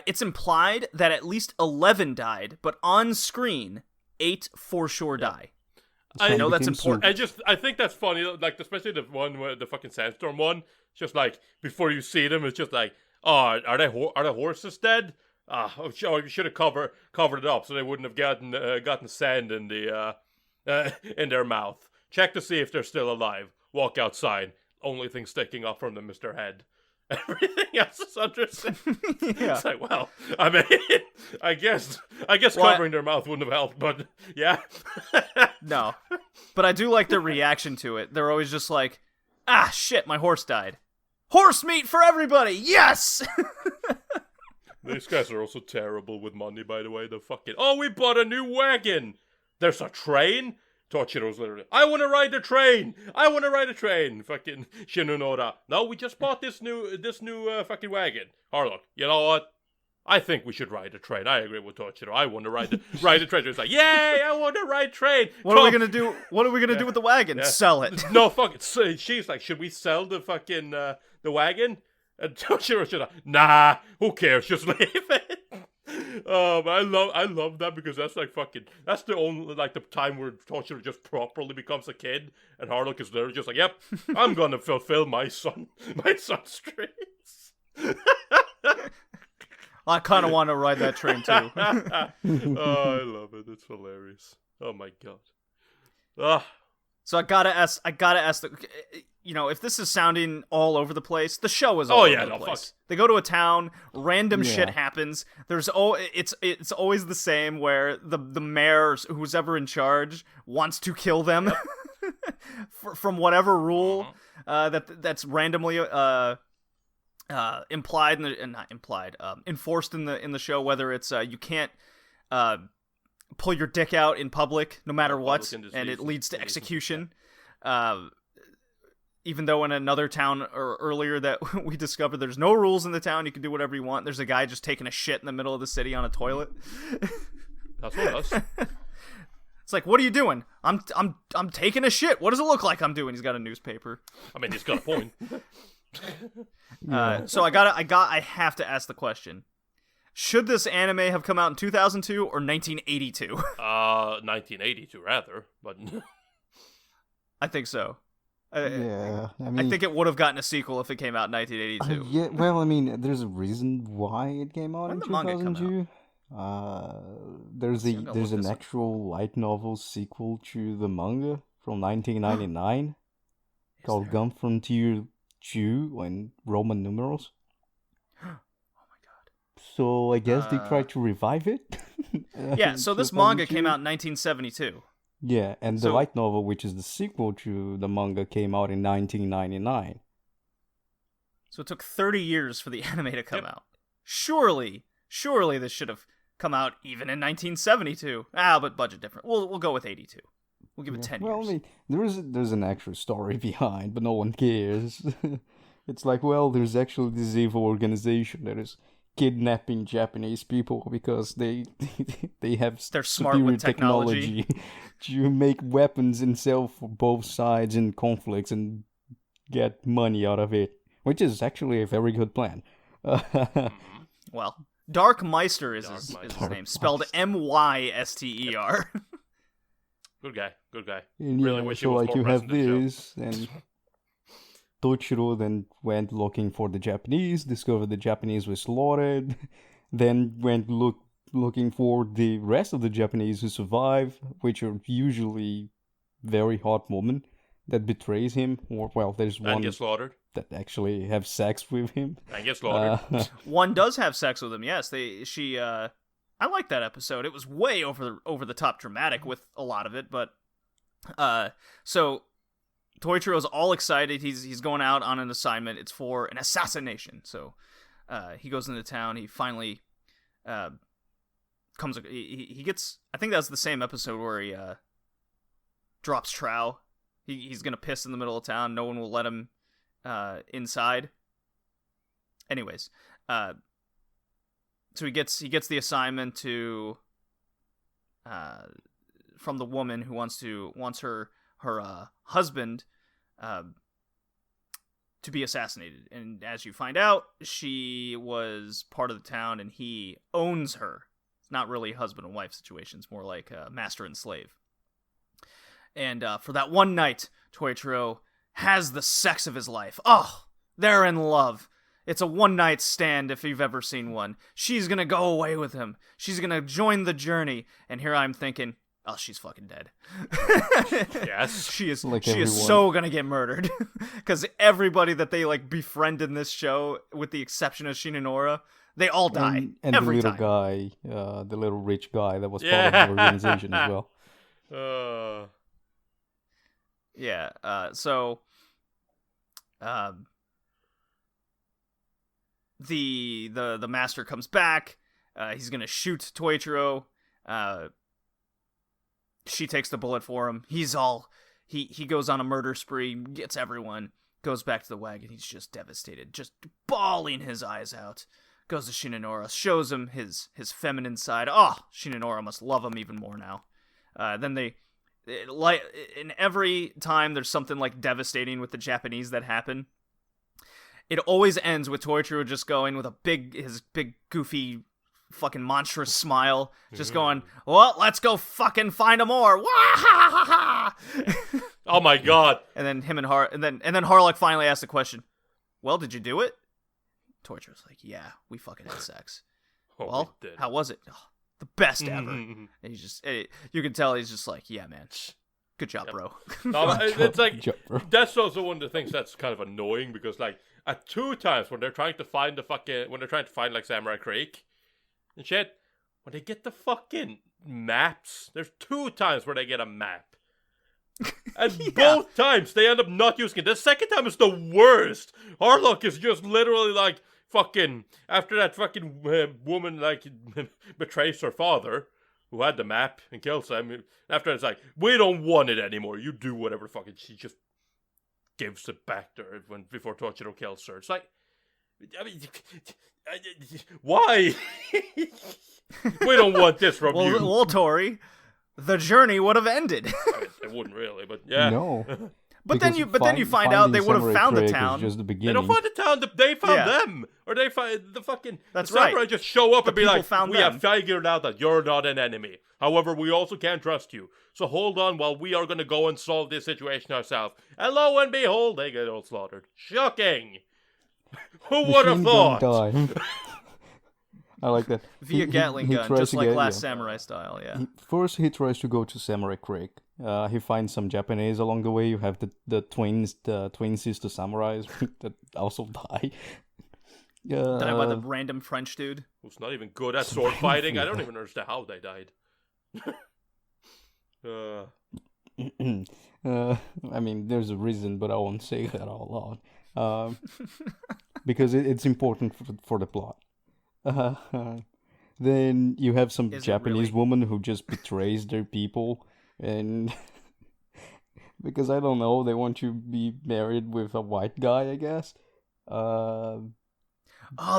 [SPEAKER 1] It's implied that at least 11 died, but on screen, 8 for sure die. I know that's important.
[SPEAKER 2] I think that's funny, like especially the one where the fucking sandstorm one. It's just like before you see them, it's just like, oh, are the horses dead? Oh, you should have covered it up so they wouldn't have gotten sand in the in their mouth. Check to see if they're still alive. Walk outside. Only thing sticking up from them is their head. Everything else is under sand.
[SPEAKER 1] Yeah.
[SPEAKER 2] It's like, well, I mean, I guess covering their mouth wouldn't have helped, but yeah.
[SPEAKER 1] No. But I do like their reaction to it. They're always just like, ah, shit, my horse died. Horse meat for everybody! Yes!
[SPEAKER 2] These guys are also terrible with money, by the way. The fucking, oh, we bought a new wagon! There's a train? Tochiro's literally, I want to ride the train! I want to ride a train! Fucking Shinonora. No, we just bought this new fucking wagon. Harlock, you know what? I think we should ride a train. I agree with Tochiro. I want to ride the train. It's like, yay! I want to ride train.
[SPEAKER 1] What are we gonna do? What are we gonna do with the wagon?
[SPEAKER 2] Yeah.
[SPEAKER 1] Sell it.
[SPEAKER 2] No, fuck it. So she's like, should we sell the fucking the wagon? And Tochiro's just like, nah. Who cares? Just leave it. But I love that because that's like fucking. That's the only like the time where Tochiro just properly becomes a kid, and Harlock is literally just like, yep, I'm gonna fulfill my son's dreams.
[SPEAKER 1] I kind of want to ride that train too.
[SPEAKER 2] Oh, I love it. It's hilarious. Oh my god. Ah.
[SPEAKER 1] So I gotta ask if this is sounding all over the place, the show is all over the place.
[SPEAKER 2] Fuck.
[SPEAKER 1] They go to a town, random shit
[SPEAKER 3] Yeah.
[SPEAKER 1] happens. It's always the same where the mayor, who's ever in charge, wants to kill them from whatever rule that's randomly implied not implied, enforced in the show. Whether it's you can't pull your dick out in public no matter what, and it leads to execution. Even though in another town or earlier that we discovered there's no rules in the town, you can do whatever you want. There's a guy just taking a shit in the middle of the city on a toilet.
[SPEAKER 2] That's what it is.
[SPEAKER 1] It's like, what are you doing? I'm taking a shit. What does it look like I'm doing? He's got a newspaper.
[SPEAKER 2] I mean, he's got a point.
[SPEAKER 1] So I have to ask the question. Should this anime have come out in 2002 or 1982?
[SPEAKER 2] 1982 rather, but
[SPEAKER 1] I think so.
[SPEAKER 3] Yeah,
[SPEAKER 1] I think it would have gotten a sequel if it came out in 1982.
[SPEAKER 3] yeah, well, I mean, there's a reason why it came out
[SPEAKER 1] When
[SPEAKER 3] in
[SPEAKER 1] did the manga come
[SPEAKER 3] 2002. There's
[SPEAKER 1] I'm gonna
[SPEAKER 3] there's
[SPEAKER 1] look
[SPEAKER 3] an
[SPEAKER 1] this up.
[SPEAKER 3] actual light novel sequel to the manga from 1999 called Gun Frontier 2 in Roman numerals.
[SPEAKER 1] Oh my god.
[SPEAKER 3] So I guess they tried to revive it.
[SPEAKER 1] Yeah, so this manga
[SPEAKER 3] 2002.
[SPEAKER 1] came out in 1972.
[SPEAKER 3] Yeah, and the
[SPEAKER 1] So-
[SPEAKER 3] light novel, which is the sequel to the manga, came out in 1999.
[SPEAKER 1] So it took 30 years for the anime to come
[SPEAKER 2] Yep.
[SPEAKER 1] out. Surely this should have come out even in 1972. But budget different. We'll go with 82. We'll give it 10
[SPEAKER 3] Well,
[SPEAKER 1] years.
[SPEAKER 3] I mean, there's an actual story behind, but no one cares. It's like, well, there's actually this evil organization that is kidnapping Japanese people because they have
[SPEAKER 1] They're smart
[SPEAKER 3] superior
[SPEAKER 1] with technology.
[SPEAKER 3] to make weapons and sell for both sides in conflicts and get money out of it, which is actually a very good plan.
[SPEAKER 1] Well, Dark Meister is his
[SPEAKER 2] Meister.
[SPEAKER 1] name, spelled Myster.
[SPEAKER 2] Good guy.
[SPEAKER 3] And
[SPEAKER 2] Really
[SPEAKER 3] yeah,
[SPEAKER 2] wish he
[SPEAKER 3] so
[SPEAKER 2] was
[SPEAKER 3] like
[SPEAKER 2] more
[SPEAKER 3] you have
[SPEAKER 2] present in the
[SPEAKER 3] this, and Tochiro then went looking for the Japanese, discovered the Japanese were slaughtered, then went looking for the rest of the Japanese who survive, which are usually very hot women that betrays him, or well, there's
[SPEAKER 2] And
[SPEAKER 3] one
[SPEAKER 2] get slaughtered.
[SPEAKER 3] that actually have sex with him.
[SPEAKER 2] And get slaughtered.
[SPEAKER 1] One does have sex with him. Yes, I like that episode. It was way over the top dramatic with a lot of it, but so Toichiro's all excited. He's going out on an assignment. It's for an assassination. So he goes into town. He finally comes. He gets. I think that's the same episode where he drops trow. He's gonna piss in the middle of town. No one will let him inside. Anyways, so he gets the assignment to from the woman who wants her husband to be assassinated, and as you find out, she was part of the town, and he owns her. It's not really a husband and wife situation; it's more like master and slave. And for that one night, Toichiro has the sex of his life. Oh, they're in love. It's a one-night stand if you've ever seen one. She's gonna go away with him. She's gonna join the journey. And here I'm thinking, oh, she's fucking dead.
[SPEAKER 2] Yes.
[SPEAKER 1] She is
[SPEAKER 3] Like
[SPEAKER 1] she is
[SPEAKER 3] everyone.
[SPEAKER 1] so gonna get murdered. Because everybody that they like befriend in this show, with the exception of Shinonora, they all die.
[SPEAKER 3] And
[SPEAKER 1] every
[SPEAKER 3] the little
[SPEAKER 1] time.
[SPEAKER 3] guy, the little rich guy that was part of the organization as well.
[SPEAKER 1] Yeah, so the master comes back. He's gonna shoot Toichiro. She takes the bullet for him. He goes on a murder spree, gets everyone, goes back to the wagon. He's just devastated, just bawling his eyes out. Goes to Shinonora, shows him his feminine side. Oh, Shinonora must love him even more now. Then like in every time there's something like devastating with the Japanese that happen, it always ends with Toichiro just going with his big goofy fucking monstrous smile, just going, well, let's go fucking find them more.
[SPEAKER 2] Oh my god.
[SPEAKER 1] And then him and then Harlock finally asks the question, well, did you do it? Toichiro's like, yeah, we fucking had sex.
[SPEAKER 2] Oh,
[SPEAKER 1] Well,
[SPEAKER 2] we did.
[SPEAKER 1] how was it? Oh, the best ever. And he's just, you can tell he's just like, yeah, man, good job, bro.
[SPEAKER 2] No, it's like
[SPEAKER 3] Jumper.
[SPEAKER 2] that's also one of the things that's kind of annoying because like at 2 times when they're trying to find like Samurai Creek and shit, when they get the fucking maps, there's 2 times where they get a map. And both times they end up not using it. The second time is the worst. Harlock is just literally like fucking after that fucking woman like betrays her father, who had the map and kills him. After that, it's like, we don't want it anymore. You do whatever fucking. She just gives it back to her before Tochiro kills her. It's like, I mean, why? We don't want this from you.
[SPEAKER 1] Well, Tori, the journey would have ended.
[SPEAKER 2] I mean, it wouldn't really, but yeah.
[SPEAKER 3] No.
[SPEAKER 1] But then you find out they would have found the town.
[SPEAKER 3] Just the
[SPEAKER 2] They
[SPEAKER 3] beginning.
[SPEAKER 2] don't find the town. They found
[SPEAKER 1] Yeah.
[SPEAKER 2] them, or they find the fucking.
[SPEAKER 1] That's
[SPEAKER 2] the samurai
[SPEAKER 1] right.
[SPEAKER 2] just show up
[SPEAKER 1] The
[SPEAKER 2] and be
[SPEAKER 1] people
[SPEAKER 2] like,
[SPEAKER 1] found
[SPEAKER 2] "We
[SPEAKER 1] them.
[SPEAKER 2] have figured out that you're not an enemy. However, we also can't trust you. So hold on while we are going to go and solve this situation ourselves." And lo and behold, they get all slaughtered. Shocking. Who would have
[SPEAKER 3] Machine gun
[SPEAKER 2] thought?
[SPEAKER 3] guy. I like that.
[SPEAKER 1] Via Gatling gun,
[SPEAKER 3] tries
[SPEAKER 1] just
[SPEAKER 3] to
[SPEAKER 1] like
[SPEAKER 3] get-
[SPEAKER 1] Last
[SPEAKER 3] yeah.
[SPEAKER 1] Samurai style, yeah.
[SPEAKER 3] First, he tries to go to Samurai Creek. He finds some Japanese along the way. You have the twin sister samurais that also die.
[SPEAKER 1] Died by the random French dude.
[SPEAKER 2] Who's not even good at sword fighting. I don't even understand how they died.
[SPEAKER 3] I mean, there's a reason, but I won't say that out loud. because it's important for the plot. Then you have some
[SPEAKER 1] Is it
[SPEAKER 3] Japanese
[SPEAKER 1] really?
[SPEAKER 3] woman who just betrays their people, and because I don't know, they want you to be married with a white guy, I guess.
[SPEAKER 1] Oh,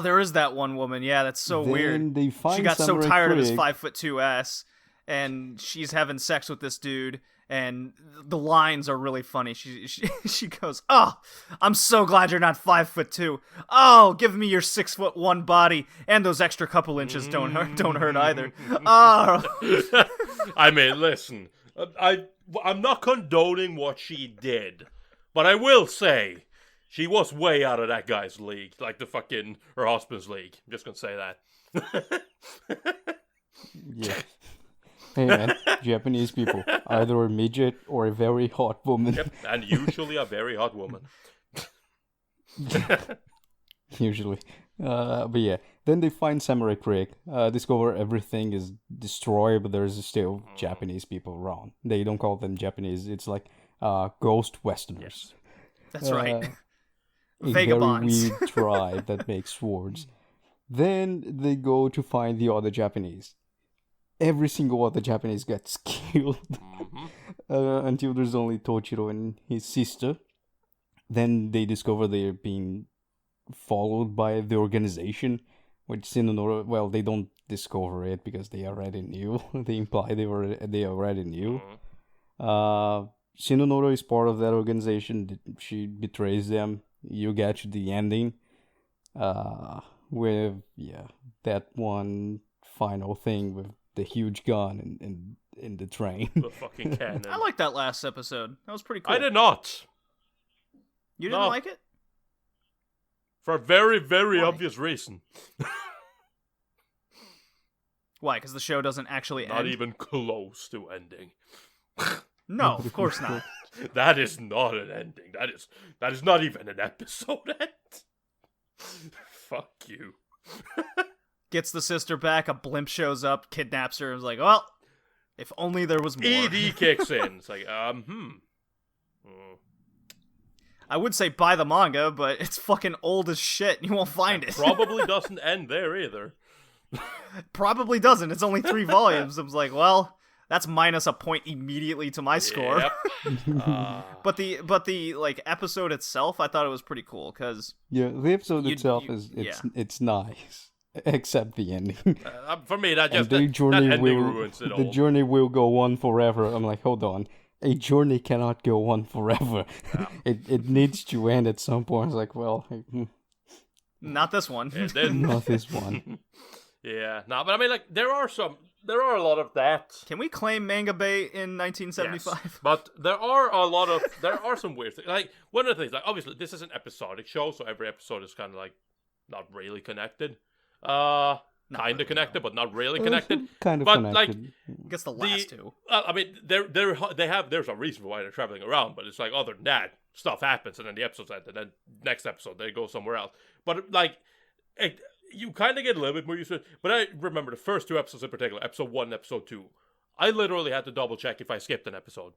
[SPEAKER 1] there is that one woman. Yeah, that's so
[SPEAKER 3] then
[SPEAKER 1] weird.
[SPEAKER 3] they find
[SPEAKER 1] She got so
[SPEAKER 3] Samurai
[SPEAKER 1] tired of his
[SPEAKER 3] Craig.
[SPEAKER 1] 5'2" ass, and she's having sex with this dude. And the lines are really funny. She goes, "Oh, I'm so glad you're not 5'2". Oh, give me your 6'1" body, and those extra couple inches don't hurt either. Oh,
[SPEAKER 2] I mean, listen, I'm not condoning what she did, but I will say she was way out of that guy's league, like her husband's league. I'm just gonna say that.
[SPEAKER 3] Yeah. Hey man, Japanese people, either a midget or a very hot woman.
[SPEAKER 2] Yep, and usually a very hot woman.
[SPEAKER 3] Usually. But yeah, then they find Samurai Craig, discover everything is destroyed, but there's still Japanese people around. They don't call them Japanese, it's like ghost Westerners.
[SPEAKER 1] that's right.
[SPEAKER 3] A
[SPEAKER 1] Vagabonds.
[SPEAKER 3] very weird tribe that makes swords. Then they go to find the other Japanese. Every single other Japanese gets killed until there's only Tochiro and his sister. Then they discover they're being followed by the organization, which Shinonoro, well, they don't discover it because they already knew. They imply they already knew. Shinonoro is part of that organization. She betrays them. You get to the ending with that one final thing with the huge gun in the train.
[SPEAKER 2] The fucking cannon.
[SPEAKER 1] I like that last episode. That was pretty cool.
[SPEAKER 2] I did not.
[SPEAKER 1] You didn't
[SPEAKER 2] No.
[SPEAKER 1] like it?
[SPEAKER 2] For a very, very
[SPEAKER 1] Why?
[SPEAKER 2] obvious reason.
[SPEAKER 1] Why? Because the show doesn't actually
[SPEAKER 2] Not
[SPEAKER 1] end?
[SPEAKER 2] even close to ending.
[SPEAKER 1] No, of course not.
[SPEAKER 2] That is not an ending. That is not even an episode end. Fuck you.
[SPEAKER 1] Gets the sister back, a blimp shows up, kidnaps her, and is like, well, if only there was more.
[SPEAKER 2] ED kicks in. It's like,
[SPEAKER 1] I would say buy the manga, but it's fucking old as shit. You won't find it.
[SPEAKER 2] Probably doesn't end there either.
[SPEAKER 1] Probably doesn't. It's only 3 volumes. I was like, well, that's minus a point immediately to my score.
[SPEAKER 2] Yep.
[SPEAKER 1] But the like episode itself, I thought it was pretty cool because
[SPEAKER 3] Yeah, the episode itself
[SPEAKER 1] yeah.
[SPEAKER 3] it's nice, except the ending.
[SPEAKER 2] For me, that
[SPEAKER 3] And
[SPEAKER 2] just that ending ruins it all.
[SPEAKER 3] the journey will go on forever. I'm like, hold on, a journey cannot go on forever. It needs to end at some point. It's like, well,
[SPEAKER 1] not this one.
[SPEAKER 2] And then,
[SPEAKER 3] not this one.
[SPEAKER 2] yeah, no, but I mean, like, there are a lot of that.
[SPEAKER 1] Can we claim Manga Bay in 1975?
[SPEAKER 2] Yes, but there are some weird things. Like, one of the things, like, obviously, this is an episodic show, so every episode is kind of like not really connected. Kind
[SPEAKER 1] really,
[SPEAKER 2] of connected,
[SPEAKER 1] no.
[SPEAKER 2] but not really connected.
[SPEAKER 3] Kind of
[SPEAKER 2] but
[SPEAKER 3] connected.
[SPEAKER 1] I guess the last two.
[SPEAKER 2] I mean, there's a reason for why they're traveling around, but it's like, other than that, stuff happens, and then the episode's end, and then next episode they go somewhere else. But like, you kind of get a little bit more used to it. But I remember the first 2 episodes in particular, episode 1 and episode 2. I literally had to double check if I skipped an episode.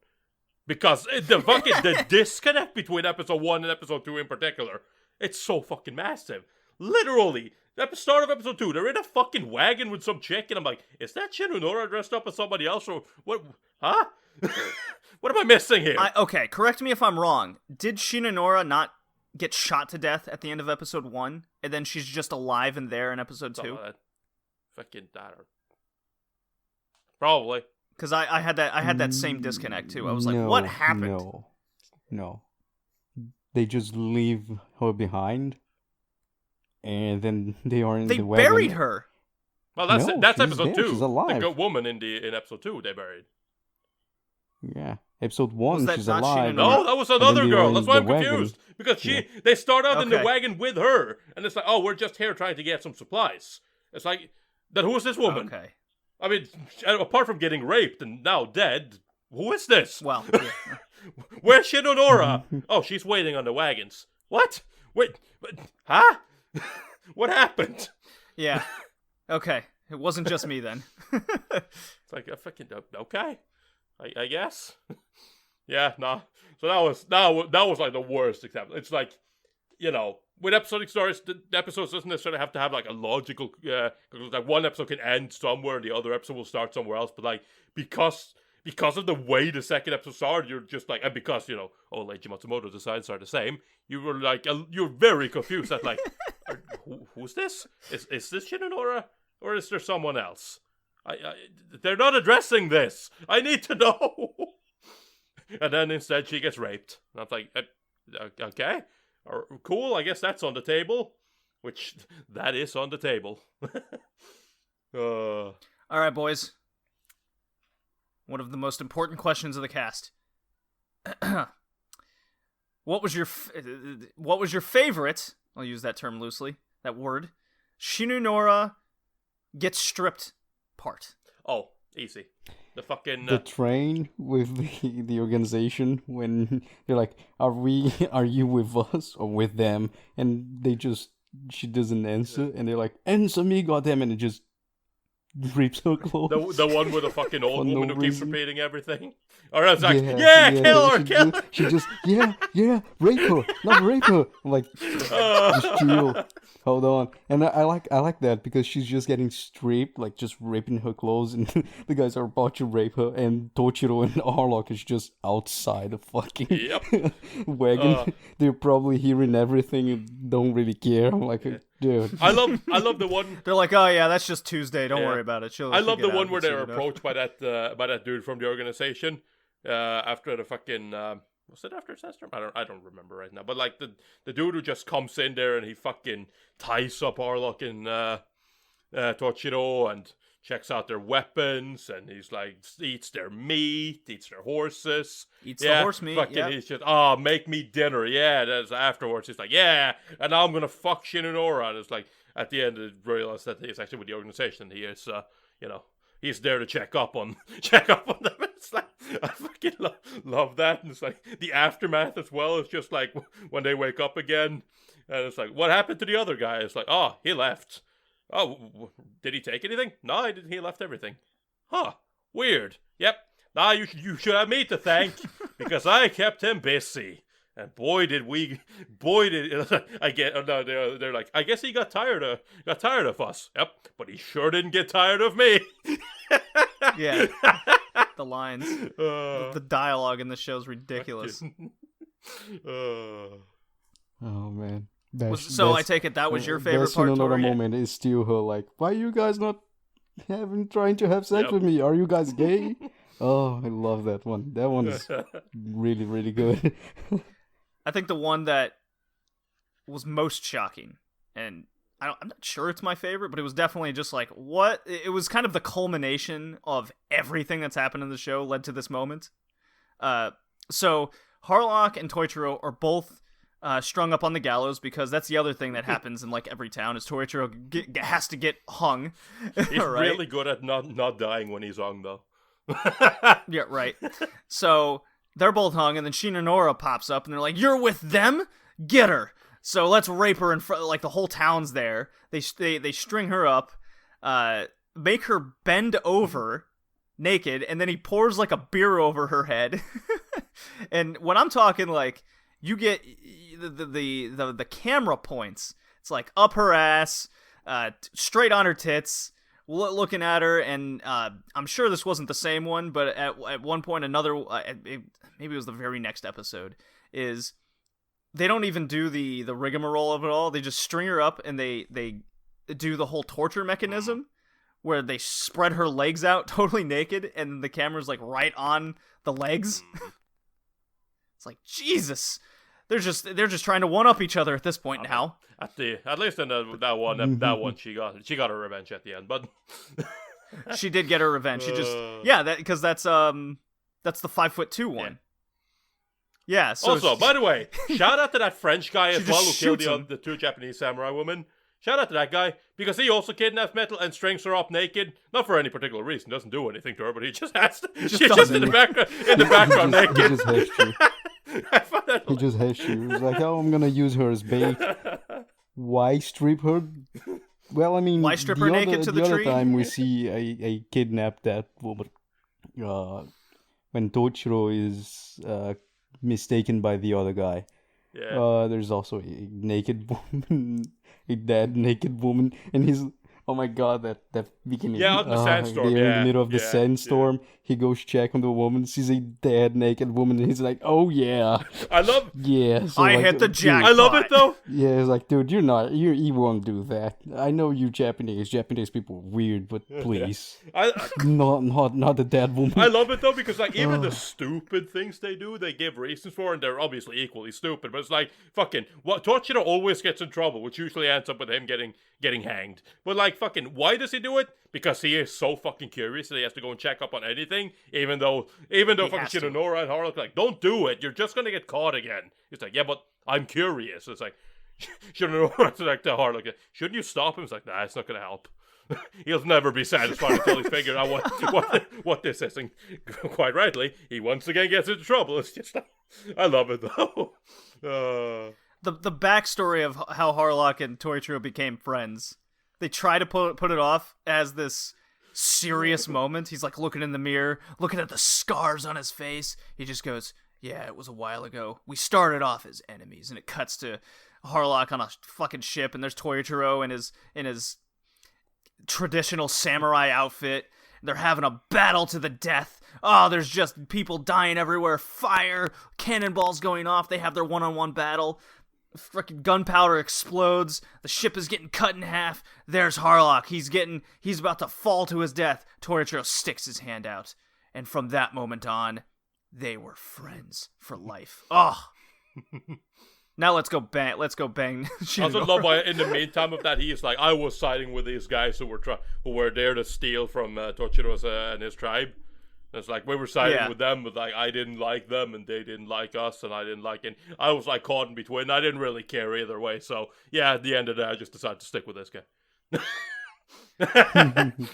[SPEAKER 2] Because the disconnect between episode 1 and episode 2 in particular, it's so fucking massive. Literally, at the start of episode 2, they're in a fucking wagon with some chick, and I'm like, is that Shinonora dressed up as somebody else, or what? Huh? What am I missing here?
[SPEAKER 1] Okay, correct me if I'm wrong. Did Shinonora not get shot to death at the end of episode 1, and then she's just alive and there in episode 2?
[SPEAKER 2] Fucking that. Probably.
[SPEAKER 1] Because I had that same disconnect too. I was like, what happened?
[SPEAKER 3] No. They just leave her behind, and then they are in
[SPEAKER 1] They
[SPEAKER 3] the wagon.
[SPEAKER 1] buried her.
[SPEAKER 2] Well,
[SPEAKER 3] No,
[SPEAKER 2] that's
[SPEAKER 3] she's
[SPEAKER 2] episode
[SPEAKER 3] there,
[SPEAKER 2] 2.
[SPEAKER 3] she's alive.
[SPEAKER 2] The good woman in episode 2 they buried.
[SPEAKER 3] Yeah, episode 1,
[SPEAKER 1] that
[SPEAKER 3] she's
[SPEAKER 1] not
[SPEAKER 3] alive.
[SPEAKER 1] Shinonora?
[SPEAKER 2] No, that was
[SPEAKER 3] And
[SPEAKER 2] another
[SPEAKER 3] then they
[SPEAKER 2] girl.
[SPEAKER 3] are
[SPEAKER 2] That's
[SPEAKER 3] in
[SPEAKER 2] why I'm
[SPEAKER 3] the wagon.
[SPEAKER 2] confused. Because they start out in the
[SPEAKER 1] Okay.
[SPEAKER 2] wagon with her, and it's like, oh, we're just here trying to get some supplies. It's like, then who is this woman?
[SPEAKER 1] Okay.
[SPEAKER 2] I mean, apart from getting raped and now dead, who is this?
[SPEAKER 1] Well, yeah.
[SPEAKER 2] Where's Shinonora? Oh, she's waiting on the wagons. What? Wait, huh? What happened?
[SPEAKER 1] Yeah. Okay. It wasn't just me then.
[SPEAKER 2] It's like, okay, I guess. Yeah, no. So that was like the worst example. It's like, with episodic stories, the episodes doesn't necessarily have to have like a logical, like one episode can end somewhere and the other episode will start somewhere else, but like, because of the way the second episode started, you're just like, and because, Leiji Matsumoto designs are the same, you were like, you're very confused at like, who's this? Is this Shinonora? Or is there someone else? They're not addressing this. I need to know. And then instead she gets raped. And I'm like, okay, cool. I guess that's on the table. Which that is on the table.
[SPEAKER 1] All right, boys. One of the most important questions of the cast. What was your favorite? I'll use that term loosely. That word. Shinonora gets stripped part.
[SPEAKER 2] Oh, easy. The fucking
[SPEAKER 3] the train with the organization when they're like, are you with us or with them? And she doesn't answer, and they're like, answer me, goddamn, and it just rips her clothes.
[SPEAKER 2] The one with the fucking old woman who keeps repeating everything. Or else like, kill her.
[SPEAKER 3] She just rape her, not rape her. I'm like, just chill. Hold on. And I like that because she's just getting stripped, like just ripping her clothes, and the guys are about to rape her, and Tochiro and Arlok is just outside the fucking wagon. They're probably hearing everything and don't really care. I'm like, dude.
[SPEAKER 2] I love the one.
[SPEAKER 1] They're like, oh yeah, that's just Tuesday. Don't worry about it.
[SPEAKER 2] I love the one where they're approached by that dude from the organization after the fucking. Was it after Sandstorm? I don't remember right now. But like the dude who just comes in there and he fucking ties up Arlok and Tochiro and checks out their weapons, and he's like eats their meat, eats their horses.
[SPEAKER 1] Eats the horse meat.
[SPEAKER 2] Fucking he's just make me dinner. Yeah, that's afterwards he's like, yeah, and now I'm gonna fuck Shinonora. And it's like at the end I realized that he's actually with the organization. He is he's there to check up on them. It's like, I fucking love that. And it's like the aftermath as well. It's just like when they wake up again, and it's like, what happened to the other guy? It's like, oh, he left. Oh, did he take anything? No, he left everything. Huh, weird. Yep. Now you should have me to thank because I kept him busy. And boy did I get. No, they're like, I guess he got tired of us. Yep, but he sure didn't get tired of me.
[SPEAKER 1] Yeah, the lines, the dialogue in the show's ridiculous.
[SPEAKER 3] Oh man.
[SPEAKER 1] I take it that was your favorite part.
[SPEAKER 3] Another moment is still her like, why are you guys not trying to have sex with me? Are you guys gay? Oh, I love that one. That one is really, really good.
[SPEAKER 1] I think the one that was most shocking, and I'm not sure it's my favorite, but it was definitely just like, what? It was kind of the culmination of everything that's happened in the show led to this moment. So Harlock and Toichiro are both strung up on the gallows, because that's the other thing that happens in like every town is Toichiro has to get hung.
[SPEAKER 2] He's really good at not dying when he's hung, though.
[SPEAKER 1] Yeah, right. So they're both hung, and then Shinonora pops up, and they're like, "You're with them? Get her!" So let's rape her in front. Like the whole town's there. They string her up, make her bend over naked, and then he pours like a beer over her head. And when I'm talking like, you get the camera points. It's like up her ass, straight on her tits, looking at her, and I'm sure this wasn't the same one, but at one point another, maybe it was the very next episode, is they don't even do the rigmarole of it all. They just string her up, and they do the whole torture mechanism where they spread her legs out totally naked, and the camera's like right on the legs. It's like, Jesus. They're just trying to one up each other at this point now.
[SPEAKER 2] At least in that one she got her revenge at the end, but
[SPEAKER 1] she did get her revenge. She just because that's the 5'2" one. Yeah. So
[SPEAKER 2] also, by the way, shout out to that French guy as well who killed the two Japanese samurai women. Shout out to that guy, because he also kidnaps Metal and strings her up naked. Not for any particular reason. Doesn't do anything to her, but he just has to. She's just in the background naked.
[SPEAKER 3] He just has to. He just has to. He's like, oh, I'm gonna use her as bait. Why strip her? Well, I mean,
[SPEAKER 1] why strip her naked to the tree?
[SPEAKER 3] The other time we see a kidnap that woman, when Tochiro is mistaken by the other guy.
[SPEAKER 2] Yeah.
[SPEAKER 3] There's also a naked woman, a dead naked woman, and he's, oh my god, that beginning.
[SPEAKER 2] Yeah, on the sandstorm,
[SPEAKER 3] They're in the
[SPEAKER 2] yeah,
[SPEAKER 3] middle of the
[SPEAKER 2] yeah,
[SPEAKER 3] sandstorm. He goes check on the woman, sees a dead naked woman, and he's like, oh yeah,
[SPEAKER 2] I love.
[SPEAKER 3] yeah. So
[SPEAKER 1] I
[SPEAKER 3] like,
[SPEAKER 1] hit the
[SPEAKER 3] dude,
[SPEAKER 1] jackpot.
[SPEAKER 2] I love it though.
[SPEAKER 3] Yeah, it's like, dude, you won't do that. I know you Japanese people are weird, but please, not the dead woman.
[SPEAKER 2] I love it though because like even the stupid things they do, they give reasons for, and they're obviously equally stupid. But it's like fucking what Toshiro always gets in trouble, which usually ends up with him getting hanged. But like fucking, why does he do it? Because he is so fucking curious that he has to go and check up on anything, even though fucking Shinonora and Harlock like, don't do it, you're just gonna get caught again. He's like, yeah, but I'm curious. It's like Shinonora's like to Harlock, shouldn't you stop him? It's like, nah, it's not gonna help. He'll never be satisfied until he's figured out what this is. And quite rightly, he once again gets into trouble. It's just, I love it though.
[SPEAKER 1] The backstory of how Harlock and Torichiro became friends. They try to put it off as this serious moment. He's like looking in the mirror, looking at the scars on his face. He just goes, yeah, it was a while ago. We started off as enemies. And it cuts to Harlock on a fucking ship, and there's Torichiro in his traditional samurai outfit. They're having a battle to the death. Oh, there's just people dying everywhere. Fire, cannonballs going off. They have their one-on-one battle. Freaking gunpowder explodes. The ship is getting cut in half. There's Harlock. He's about to fall to his death. Torichiro sticks his hand out. And from that moment on, they were friends for life. Oh. Now let's go bang.
[SPEAKER 2] I also love why in the meantime of that, he's like, I was siding with these guys who were there to steal from Tochiro's and his tribe. And it's like we were siding with them, but like I didn't like them and they didn't like us, and I didn't like it. I was like caught in between. I didn't really care either way. So yeah, at the end of the day, I just decided to stick with this guy.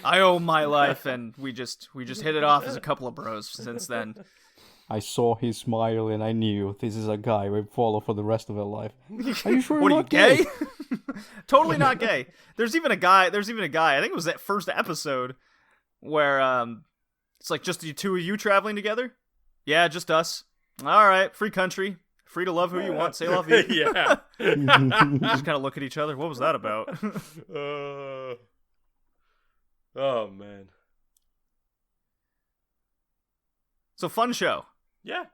[SPEAKER 1] I owe my life, and we just hit it off as a couple of bros since then.
[SPEAKER 3] I saw his smile and I knew this is a guy we follow for the rest of our life. Are you sure
[SPEAKER 1] What
[SPEAKER 3] you're
[SPEAKER 1] are you
[SPEAKER 3] not gay?
[SPEAKER 1] Totally not gay. There's even a guy. I think it was that first episode where it's like just the two of you traveling together. Yeah, just us. All right, free country, free to love who you want. Say love you.
[SPEAKER 2] Yeah.
[SPEAKER 1] Just kind of look at each other. What was that about?
[SPEAKER 2] Oh man.
[SPEAKER 1] So fun show.
[SPEAKER 2] Yeah.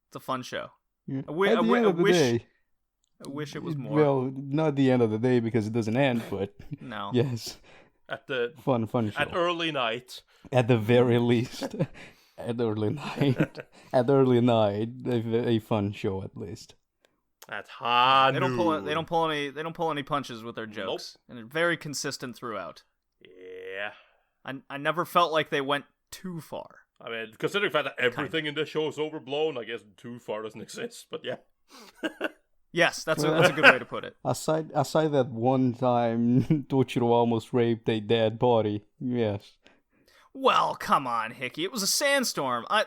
[SPEAKER 1] It's a fun show.
[SPEAKER 3] Yeah.
[SPEAKER 1] I
[SPEAKER 3] At the end of the day,
[SPEAKER 1] I wish it was more.
[SPEAKER 3] well, not the end of the day because it doesn't end, but
[SPEAKER 1] No.
[SPEAKER 3] yes,
[SPEAKER 2] At the
[SPEAKER 3] fun show.
[SPEAKER 2] at early night.
[SPEAKER 3] At the very least, at early night, a fun show at least.
[SPEAKER 2] At Hanu.
[SPEAKER 1] They don't pull any punches with their jokes, and they're very consistent throughout.
[SPEAKER 2] Yeah.
[SPEAKER 1] I never felt like they went too far.
[SPEAKER 2] I mean, considering the fact that everything in this show is overblown, I guess too far doesn't exist. But yeah.
[SPEAKER 1] Yes, that's a good way to put it.
[SPEAKER 3] Aside that one time Tochiro almost raped a dead body, yes.
[SPEAKER 1] Well, come on, Hickey. It was a sandstorm. I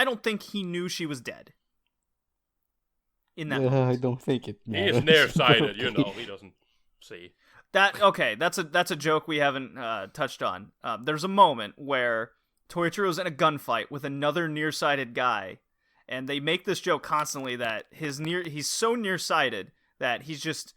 [SPEAKER 1] don't think he knew she was dead. In that moment.
[SPEAKER 3] I don't think it
[SPEAKER 2] He
[SPEAKER 3] matters.
[SPEAKER 2] is nearsighted, you know. He doesn't see.
[SPEAKER 1] That's a joke we haven't touched on. There's a moment where Torichiro's in a gunfight with another nearsighted guy, and they make this joke constantly that he's so nearsighted that he just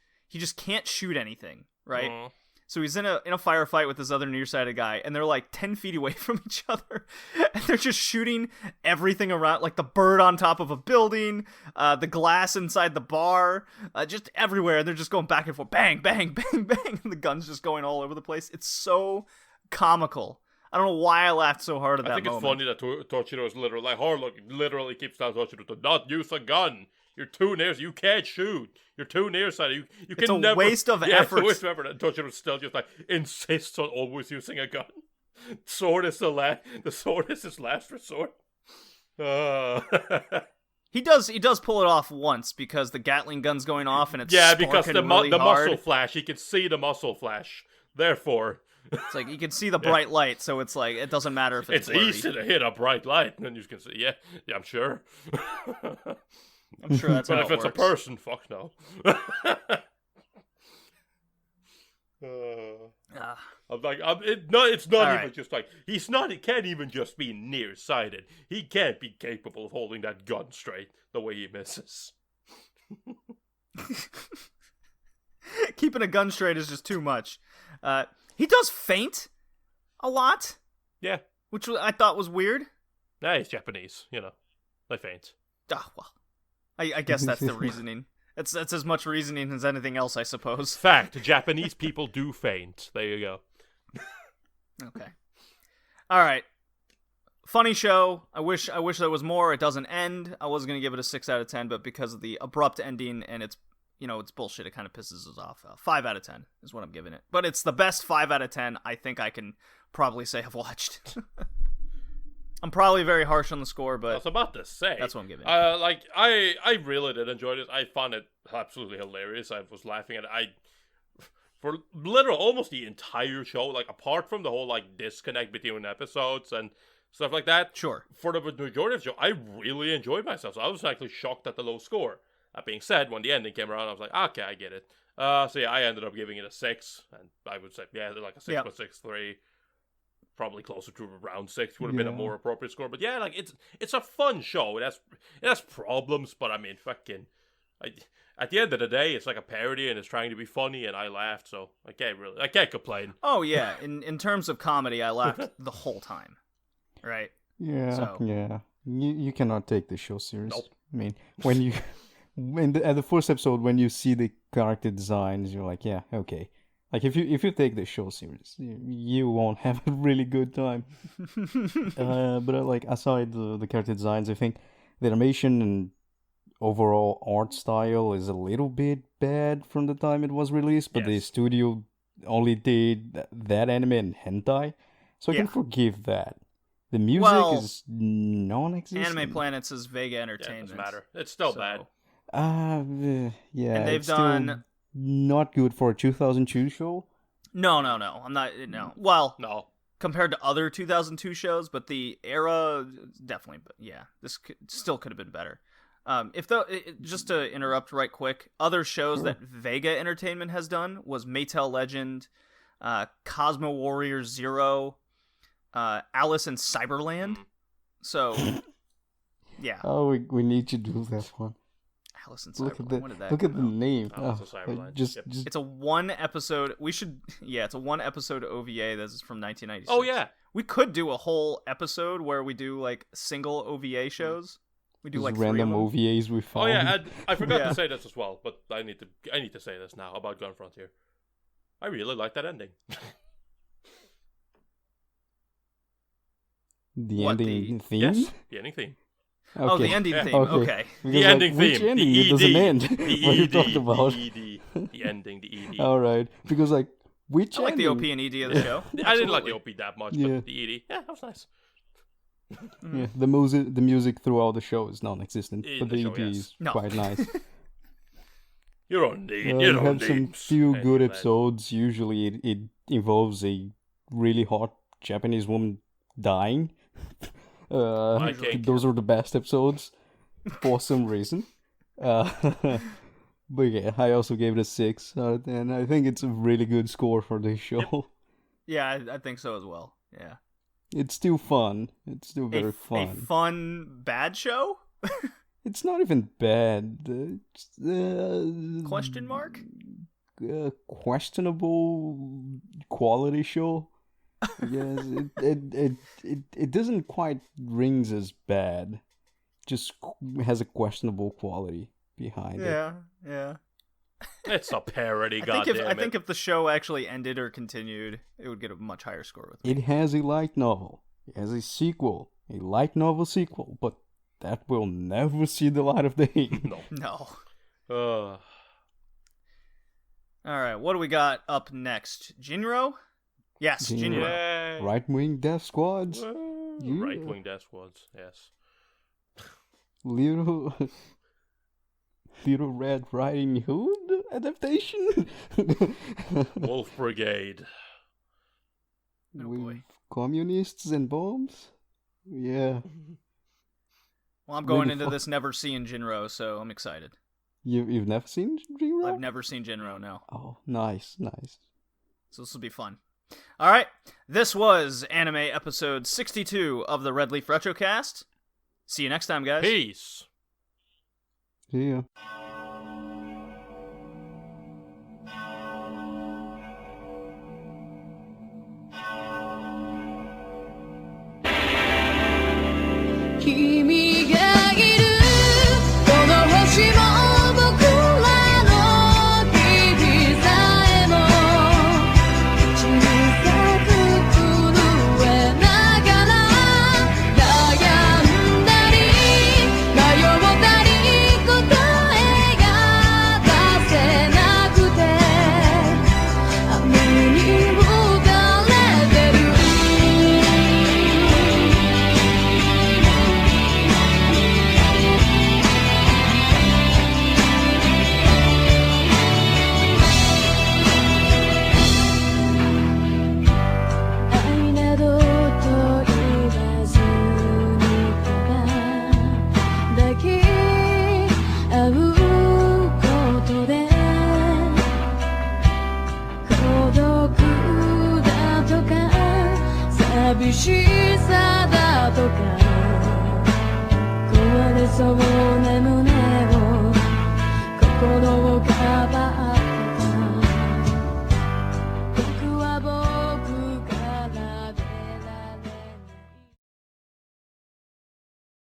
[SPEAKER 1] can't shoot anything, right?
[SPEAKER 2] Aww.
[SPEAKER 1] So he's in a firefight with this other nearsighted guy, and they're like 10 feet away from each other, and they're just shooting everything around, like the bird on top of a building, the glass inside the bar, just everywhere. And they're just going back and forth, bang, bang, bang, bang, and the gun's just going all over the place. It's so comical. I don't know why I laughed so hard at that moment.
[SPEAKER 2] I think it's funny that Tochiro is literally like, Harlock literally keeps telling Tochiro to not use a gun. You're too near, you can't shoot. You're too nearsighted. You can never.
[SPEAKER 1] It's a waste of effort.
[SPEAKER 2] It's a waste of effort. And Tochiro still just like insists on always using a gun. Sword is the sword is his last resort.
[SPEAKER 1] He does pull it off once because the Gatling gun's going off and it's
[SPEAKER 2] because the
[SPEAKER 1] really
[SPEAKER 2] muscle flash. He can see the muscle flash. Therefore,
[SPEAKER 1] it's like you can see the bright light, so it's like it doesn't matter if it's blurry.
[SPEAKER 2] easy to hit a bright light, and you can see. Yeah, I'm sure.
[SPEAKER 1] I'm sure that's how
[SPEAKER 2] but if
[SPEAKER 1] it
[SPEAKER 2] it's
[SPEAKER 1] works.
[SPEAKER 2] a person, fuck no. I'm like, it's not even
[SPEAKER 1] right.
[SPEAKER 2] just like he can't even just be nearsighted. He can't be capable of holding that gun straight the way he misses.
[SPEAKER 1] keeping a gun straight is just too much. He does faint a lot.
[SPEAKER 2] Yeah.
[SPEAKER 1] Which I thought was weird.
[SPEAKER 2] Nah, he's Japanese, They faint.
[SPEAKER 1] Ah, well, I guess that's the reasoning. That's as much reasoning as anything else, I suppose.
[SPEAKER 2] Fact, Japanese people do faint. There you go.
[SPEAKER 1] Okay. All right. Funny show. I wish there was more. It doesn't end. I was going to give it a 6 out of 10, but because of the abrupt ending and it's bullshit, it kind of pisses us off. 5 out of 10 is what I'm giving it. But it's the best 5 out of 10 I think I can probably say I've watched. I'm probably very harsh on the score, but
[SPEAKER 2] I was about to say.
[SPEAKER 1] That's what I'm giving it.
[SPEAKER 2] I really did enjoy this. I found it absolutely hilarious. I was laughing at it. For literally almost the entire show, apart from the whole disconnect between episodes and stuff like that.
[SPEAKER 1] Sure.
[SPEAKER 2] For the majority of the show, I really enjoyed myself. So I was actually shocked at the low score. That being said, when the ending came around, I was like, okay, I get it. So yeah, I ended up giving it a 6, and I would say, yeah, like a 6.63. Probably closer to around 6 would have been a more appropriate score. But yeah, it's a fun show. It has problems, but I mean, at the end of the day, it's like a parody and it's trying to be funny, and I laughed, so I can't complain.
[SPEAKER 1] Oh yeah, in terms of comedy, I laughed the whole time. Right?
[SPEAKER 3] Yeah, yeah. You cannot take the show serious.
[SPEAKER 2] Nope.
[SPEAKER 3] I mean, when you at the first episode, when you see the character designs, you're like, yeah, okay. Like if you take the show serious, you won't have a really good time. But aside the character designs, I think the animation and overall art style is a little bit bad from the time it was released. But the studio only did that anime and hentai, so I can forgive that. The music is non-existent.
[SPEAKER 1] Anime Planets is Vega Entertainment.
[SPEAKER 2] Yeah, it doesn't matter. It's still bad.
[SPEAKER 3] Yeah.
[SPEAKER 1] And they've done.
[SPEAKER 3] Not good for a 2002 show?
[SPEAKER 1] No. I'm not. No. Well,
[SPEAKER 2] no.
[SPEAKER 1] Compared to other 2002 shows, but the era definitely. Yeah, this still could have been better. Just to interrupt right quick, other shows that Vega Entertainment has done was Maytel Legend, Cosmo Warrior Zero, Alice in Cyberland. So, yeah.
[SPEAKER 3] Oh, we need to do that one.
[SPEAKER 1] Alice in Cyberland. When did that
[SPEAKER 3] look at the name.
[SPEAKER 2] Just
[SPEAKER 1] it's a one episode. It's a one episode OVA that's from 1996.
[SPEAKER 2] Oh yeah,
[SPEAKER 1] we could do a whole episode where we do single OVA shows. We do
[SPEAKER 3] just
[SPEAKER 1] 3
[SPEAKER 3] random
[SPEAKER 1] of them.
[SPEAKER 3] OVAs we found.
[SPEAKER 2] Oh yeah, I forgot to say this as well, but I need to say this now about Gun Frontier. I really like that ending.
[SPEAKER 3] The ending theme?
[SPEAKER 2] Yes, the ending theme.
[SPEAKER 1] Okay. Oh, the ending theme. Okay.
[SPEAKER 2] The ending
[SPEAKER 3] which
[SPEAKER 2] theme.
[SPEAKER 3] Ending?
[SPEAKER 2] The
[SPEAKER 3] it doesn't end.
[SPEAKER 2] The
[SPEAKER 3] what
[SPEAKER 2] ED.
[SPEAKER 3] you talked about?
[SPEAKER 2] The ED. The ending. The ED.
[SPEAKER 3] All right. Because which
[SPEAKER 1] I like
[SPEAKER 3] ending?
[SPEAKER 1] the OP and ED of the show.
[SPEAKER 2] I didn't like the OP that much, but the ED, that was nice.
[SPEAKER 3] Yeah, the music throughout the show is non-existent, but the ED is quite nice.
[SPEAKER 2] You don't need.
[SPEAKER 3] You have some few good episodes. Usually, it involves a really hot Japanese woman dying. Those are the best episodes for some reason. But yeah, I also gave it a 6 out of 10. I think it's a really good score for this show.
[SPEAKER 1] Yeah, I think so as well. Yeah.
[SPEAKER 3] It's still fun. It's still very fun.
[SPEAKER 1] A fun bad show?
[SPEAKER 3] It's not even bad.
[SPEAKER 1] Question mark?
[SPEAKER 3] Questionable quality show. Yes, it doesn't quite rings as bad. Just has a questionable quality behind it.
[SPEAKER 1] Yeah.
[SPEAKER 2] It's a parody,
[SPEAKER 1] I think if the show actually ended or continued, it would get a much higher score with me.
[SPEAKER 3] It has a light novel. It has a sequel. A light novel sequel, but that will never see the light of day.
[SPEAKER 1] No. All right, what do we got up next? Jinro? Yes, Jinro.
[SPEAKER 3] Right-wing death squads.
[SPEAKER 2] Right-wing death squads, yes.
[SPEAKER 3] Little Red Riding Hood adaptation.
[SPEAKER 2] Wolf Brigade.
[SPEAKER 1] Oh
[SPEAKER 3] with
[SPEAKER 1] boy.
[SPEAKER 3] Communists and bombs. Yeah.
[SPEAKER 1] Well, I'm going into this never seeing Jinro, so I'm excited.
[SPEAKER 3] You've never seen Jinro?
[SPEAKER 1] I've never seen Jinro, no.
[SPEAKER 3] Oh, nice.
[SPEAKER 1] So this will be fun. All right, this was anime episode 62 of the Red Leaf Retrocast. See you next time, guys.
[SPEAKER 2] Peace.
[SPEAKER 3] See ya.
[SPEAKER 6] 君がいるこの星も僕らの日々さえも小さく震えながら悩んだり迷ったり答えが出せなくて雨に打たれてる愛などと言わずにただ抱き合うことで孤独だとか寂しさだとか壊れそうな胸を心をカバー